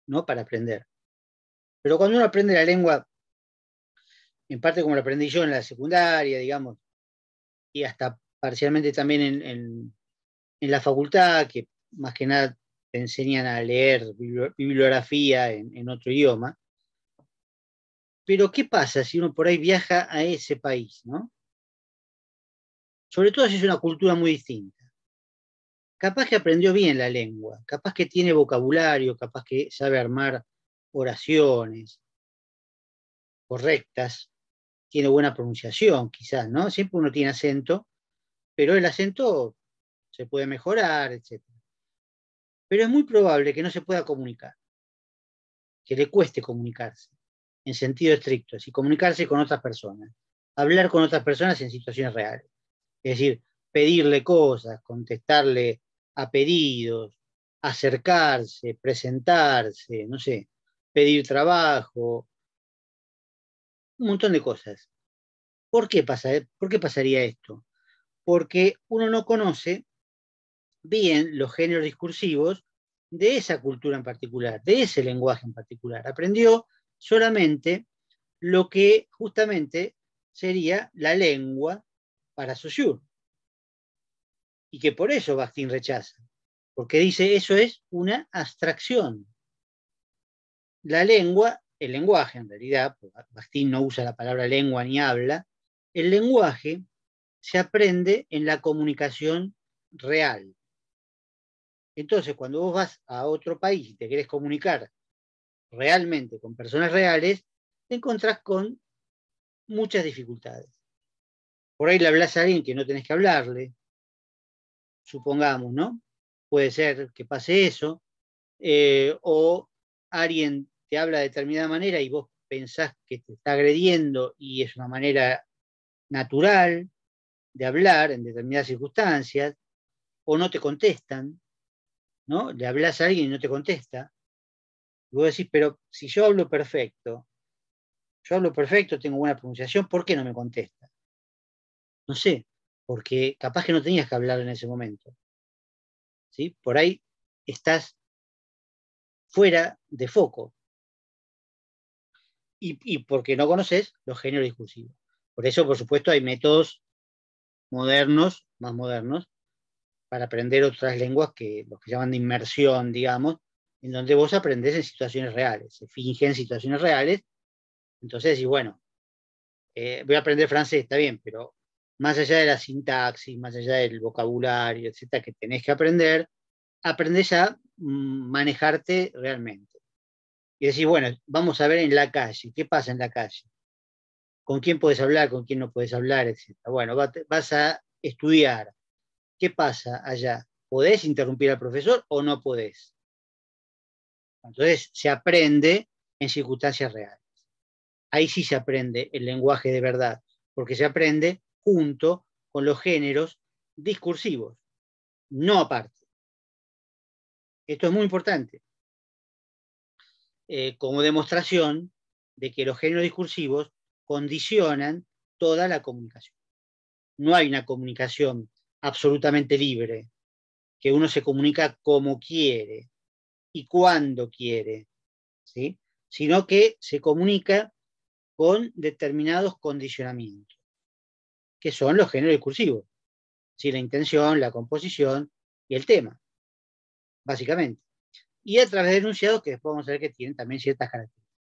¿no? Para aprender. Pero cuando uno aprende la lengua, en parte como lo aprendí yo en la secundaria, digamos, y hasta parcialmente también en la facultad, que más que nada te enseñan a leer bibliografía en otro idioma. Pero ¿qué pasa si uno por ahí viaja a ese país, ¿no? Sobre todo si es una cultura muy distinta. Capaz que aprendió bien la lengua, capaz que tiene vocabulario, capaz que sabe armar oraciones correctas, tiene buena pronunciación, quizás, ¿no? Siempre uno tiene acento, pero el acento se puede mejorar, etc. Pero es muy probable que no se pueda comunicar, que le cueste comunicarse, en sentido estricto, y comunicarse con otras personas, hablar con otras personas en situaciones reales. Es decir, pedirle cosas, contestarle a pedidos, acercarse, presentarse, no sé, pedir trabajo, un montón de cosas. ¿Por qué pasaría esto? Porque uno no conoce bien los géneros discursivos de esa cultura en particular, de ese lenguaje en particular. Aprendió solamente lo que justamente sería la lengua para Saussure. Y que por eso Bakhtin rechaza, porque dice eso es una abstracción. La lengua, el lenguaje en realidad, Bakhtin no usa la palabra lengua ni habla, el lenguaje se aprende en la comunicación real. Entonces, cuando vos vas a otro país y te querés comunicar realmente con personas reales, te encontrás con muchas dificultades. Por ahí le hablas a alguien que no tenés que hablarle, supongamos, ¿no? Puede ser que pase eso, o alguien te habla de determinada manera y vos pensás que te está agrediendo y es una manera natural de hablar en determinadas circunstancias, o no te contestan, ¿no? Le hablas a alguien y no te contesta, y vos decís, pero si yo hablo perfecto, tengo buena pronunciación, ¿por qué no me contesta? No sé, porque capaz que no tenías que hablar en ese momento. ¿sí? Por ahí estás fuera de foco. Y porque no conoces los géneros discursivos. Por eso, por supuesto, hay métodos modernos, más modernos, para aprender otras lenguas que los que llaman de inmersión, digamos, en donde vos aprendés en situaciones reales, se fingen situaciones reales. Entonces decís, bueno, voy a aprender francés, está bien, pero más allá de la sintaxis, más allá del vocabulario, etcétera, que tenés que aprender, aprendés a manejarte realmente. Y decís, bueno, vamos a ver en la calle, ¿qué pasa en la calle? ¿Con quién puedes hablar, con quién no puedes hablar, etcétera? Bueno, vas a estudiar. ¿Qué pasa allá? ¿Podés interrumpir al profesor o no podés? Entonces se aprende en circunstancias reales. Ahí sí se aprende el lenguaje de verdad, porque se aprende junto con los géneros discursivos, no aparte. Esto es muy importante, como demostración de que los géneros discursivos condicionan toda la comunicación. No hay una comunicación absolutamente libre, que uno se comunica como quiere y cuando quiere, ¿sí? Sino que se comunica con determinados condicionamientos, que son los géneros discursivos, ¿sí? La intención, la composición y el tema, básicamente. Y a través de enunciados que después vamos a ver que tienen también ciertas características.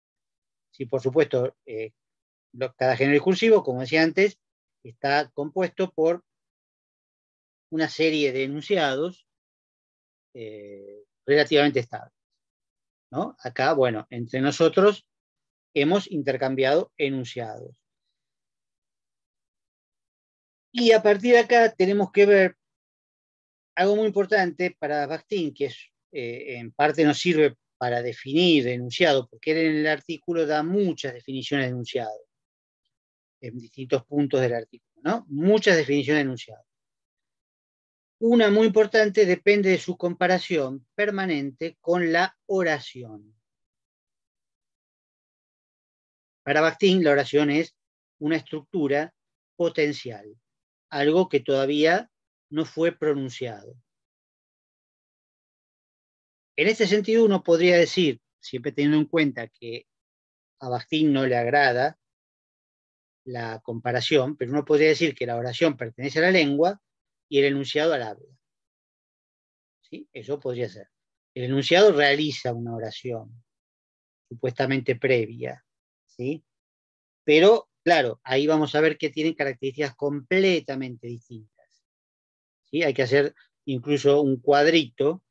Sí, por supuesto, cada género discursivo, como decía antes, está compuesto por una serie de enunciados relativamente estables, ¿no? Acá, bueno, entre nosotros hemos intercambiado enunciados. Y a partir de acá tenemos que ver algo muy importante para Bakhtin, que es, en parte nos sirve para definir enunciado, porque él en el artículo da muchas definiciones de enunciado, en distintos puntos del artículo, ¿no? Muchas definiciones de enunciado. Una muy importante depende de su comparación permanente con la oración. Para Bakhtin, la oración es una estructura potencial, algo que todavía no fue pronunciado. En este sentido, uno podría decir, siempre teniendo en cuenta que a Bakhtin no le agrada la comparación, pero uno podría decir que la oración pertenece a la lengua y el enunciado al habla. ¿Sí? Eso podría ser. El enunciado realiza una oración, supuestamente previa, ¿sí? Pero, claro, ahí vamos a ver que tienen características completamente distintas. ¿Sí? Hay que hacer incluso un cuadrito,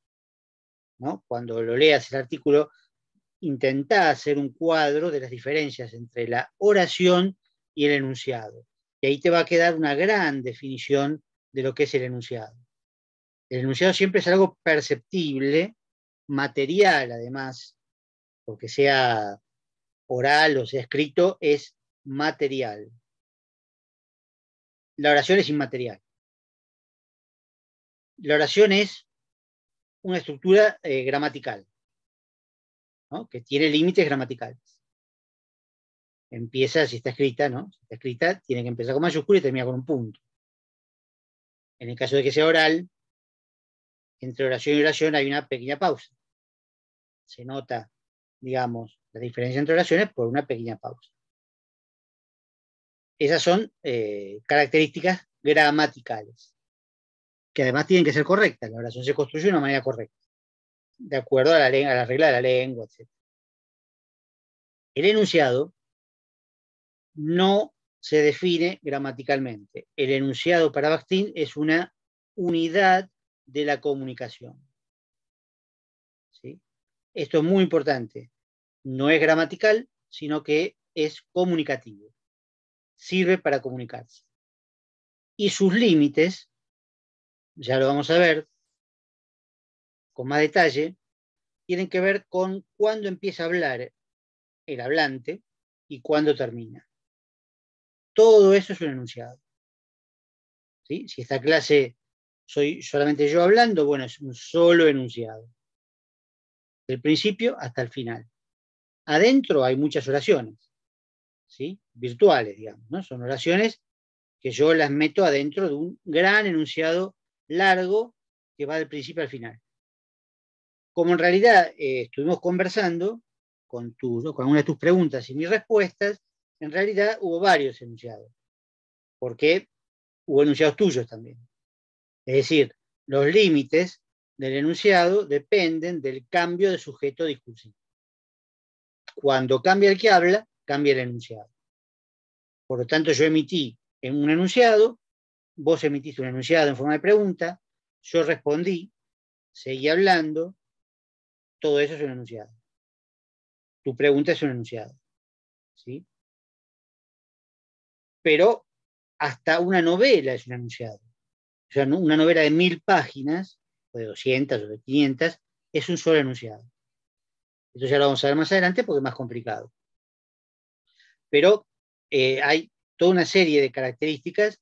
¿no? Cuando lo leas el artículo, intenta hacer un cuadro de las diferencias entre la oración y el enunciado. Y ahí te va a quedar una gran definición de lo que es el enunciado. El enunciado siempre es algo perceptible, material además, porque sea oral o sea escrito, es material. La oración es inmaterial. La oración es una estructura gramatical, ¿no? Que tiene límites gramaticales. Empieza, si está escrita, ¿no? Si está escrita, tiene que empezar con mayúscula y termina con un punto. En el caso de que sea oral, entre oración y oración hay una pequeña pausa. Se nota, digamos, la diferencia entre oraciones por una pequeña pausa. Esas son características gramaticales, que además tienen que ser correctas. La oración se construye de una manera correcta, de acuerdo a la regla de la lengua, etc. El enunciado no se define gramaticalmente. El enunciado para Bakhtin es una unidad de la comunicación. ¿Sí? Esto es muy importante. No es gramatical, sino que es comunicativo. Sirve para comunicarse. Y sus límites, ya lo vamos a ver con más detalle, tienen que ver con cuándo empieza a hablar el hablante y cuándo termina. Todo eso es un enunciado. ¿Sí? Si esta clase soy solamente yo hablando, bueno, es un solo enunciado. Del principio hasta el final. Adentro hay muchas oraciones, ¿sí? Virtuales, digamos, ¿no? Son oraciones que yo las meto adentro de un gran enunciado largo que va del principio al final. Como en realidad estuvimos conversando con algunas de tus preguntas y mis respuestas, en realidad hubo varios enunciados, porque hubo enunciados tuyos también. Es decir, los límites del enunciado dependen del cambio de sujeto discursivo. Cuando cambia el que habla, cambia el enunciado. Por lo tanto, yo emití en un enunciado, vos emitiste un enunciado en forma de pregunta, yo respondí, seguí hablando, todo eso es un enunciado. Tu pregunta es un enunciado. ¿Sí? Pero hasta una novela es un enunciado. O sea, una novela de 1000 páginas, o de 200 o de 500, es un solo enunciado. Esto ya lo vamos a ver más adelante porque es más complicado. Pero hay toda una serie de características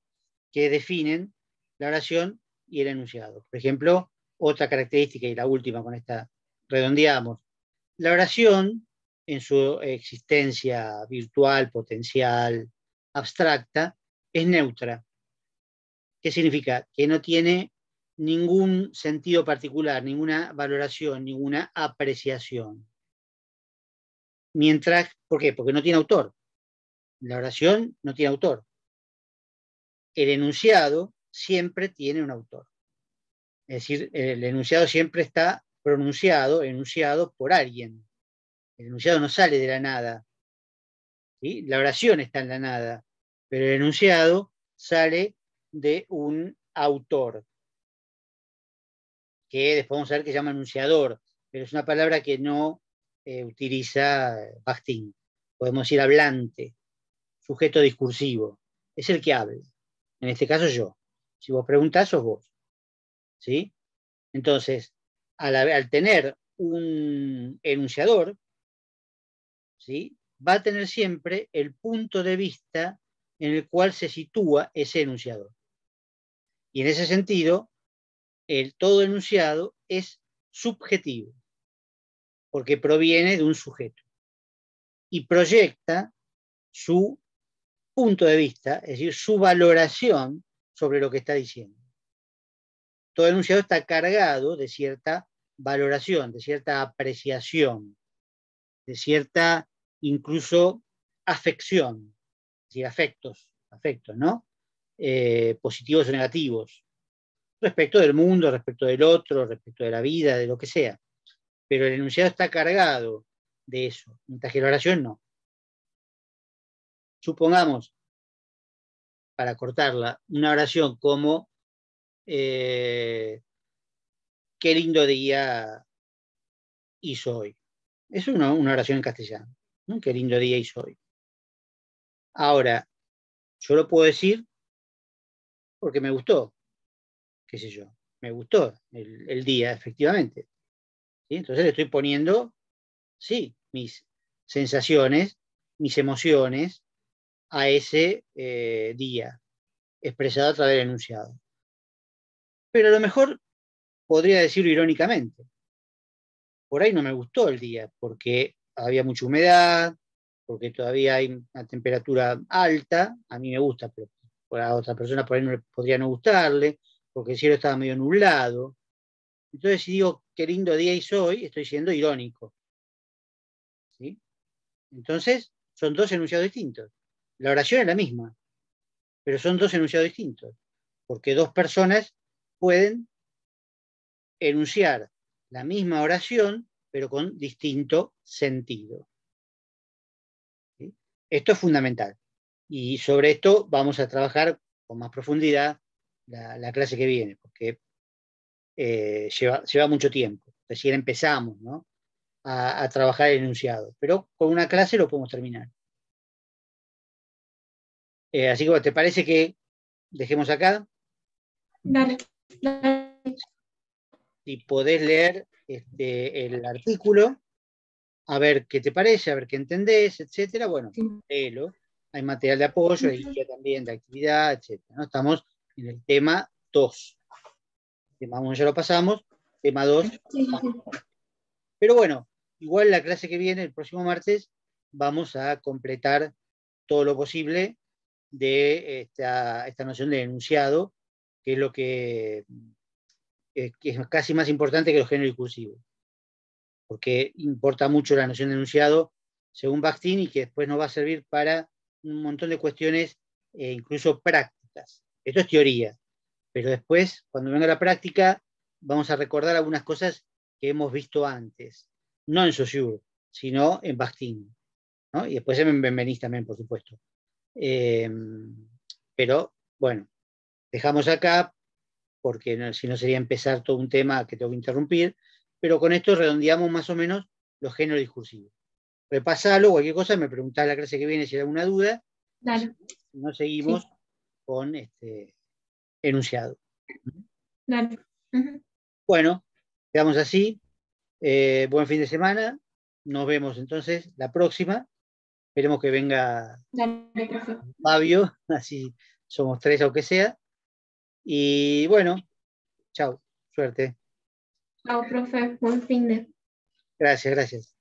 que definen la oración y el enunciado. Por ejemplo, otra característica, y la última con esta redondeamos, la oración en su existencia virtual, potencial, abstracta, es neutra. ¿Qué significa? Que no tiene ningún sentido particular, ninguna valoración, ninguna apreciación. Mientras, ¿por qué? Porque no tiene autor. La oración no tiene autor. El enunciado siempre tiene un autor. Es decir, el enunciado siempre está enunciado por alguien. El enunciado no sale de la nada. ¿Sí? La oración está en la nada, pero el enunciado sale de un autor, que después vamos a ver que se llama enunciador, pero es una palabra que no utiliza Bakhtin. Podemos decir hablante, sujeto discursivo. Es el que habla. En este caso yo. Si vos preguntás, sos vos. ¿Sí? Entonces, al tener un enunciador, ¿sí? Va a tener siempre el punto de vista en el cual se sitúa ese enunciador. Y en ese sentido, todo enunciado es subjetivo, porque proviene de un sujeto y proyecta su punto de vista, es decir, su valoración sobre lo que está diciendo. Todo enunciado está cargado de cierta valoración, de cierta apreciación, de cierta incluso afección, es decir, afectos, ¿no? Positivos o negativos, respecto del mundo, respecto del otro, respecto de la vida, de lo que sea. Pero el enunciado está cargado de eso, mientras que la oración no. Supongamos, para cortarla, una oración como qué lindo día hizo hoy. Es una oración en castellano, ¿no? Qué lindo día hizo hoy. Ahora, yo lo puedo decir porque me gustó, qué sé yo, me gustó el día, efectivamente. ¿Sí? Entonces le estoy poniendo, sí, mis sensaciones, mis emociones a ese día, expresado a través del enunciado. Pero a lo mejor podría decirlo irónicamente. Por ahí no me gustó el día, porque había mucha humedad, porque todavía hay una temperatura alta, a mí me gusta, pero a otra persona por ahí no le podría no gustarle, porque el cielo estaba medio nublado. Entonces, si digo qué lindo día hizo hoy, estoy siendo irónico. ¿Sí? Entonces, son dos enunciados distintos. La oración es la misma, pero son dos enunciados distintos, porque dos personas pueden enunciar la misma oración, pero con distinto sentido. ¿Sí? Esto es fundamental. Y sobre esto vamos a trabajar con más profundidad la clase que viene, porque lleva mucho tiempo. Recién empezamos, ¿no? a trabajar el enunciado, pero con una clase lo podemos terminar. Así que, ¿te parece que dejemos acá? Dale, dale. Si podés leer el artículo, a ver qué te parece, a ver qué entendés, etcétera. Bueno, léelo. Hay material de apoyo, hay guía también de actividad, etcétera, ¿no? Estamos en el tema 2. Tema 1 ya lo pasamos, tema 2. Sí. Pero bueno, igual la clase que viene, el próximo martes, vamos a completar todo lo posible de esta noción de enunciado, que es lo que que es casi más importante que los géneros discursivos, porque importa mucho la noción de enunciado, según Bakhtin, y que después nos va a servir para un montón de cuestiones, incluso prácticas. Esto es teoría, pero después, cuando venga la práctica, vamos a recordar algunas cosas que hemos visto antes, no en Saussure, sino en Bakhtin, ¿no? Y después en Benveniste también, por supuesto. Pero, bueno, dejamos acá, porque no, si no sería empezar todo un tema que tengo que interrumpir, pero con esto redondeamos más o menos los géneros discursivos. Repasalo, cualquier cosa, me preguntás la clase que viene si hay alguna duda, Dale. si no seguimos Sí, con enunciado. dale. Ujú. Bueno, quedamos así. Buen fin de semana. Nos vemos entonces la próxima. Esperemos que venga Dale, profe. Fabio, así somos tres aunque sea. Y bueno, chao, suerte. Chao, profe. Buen fin de. Gracias, gracias.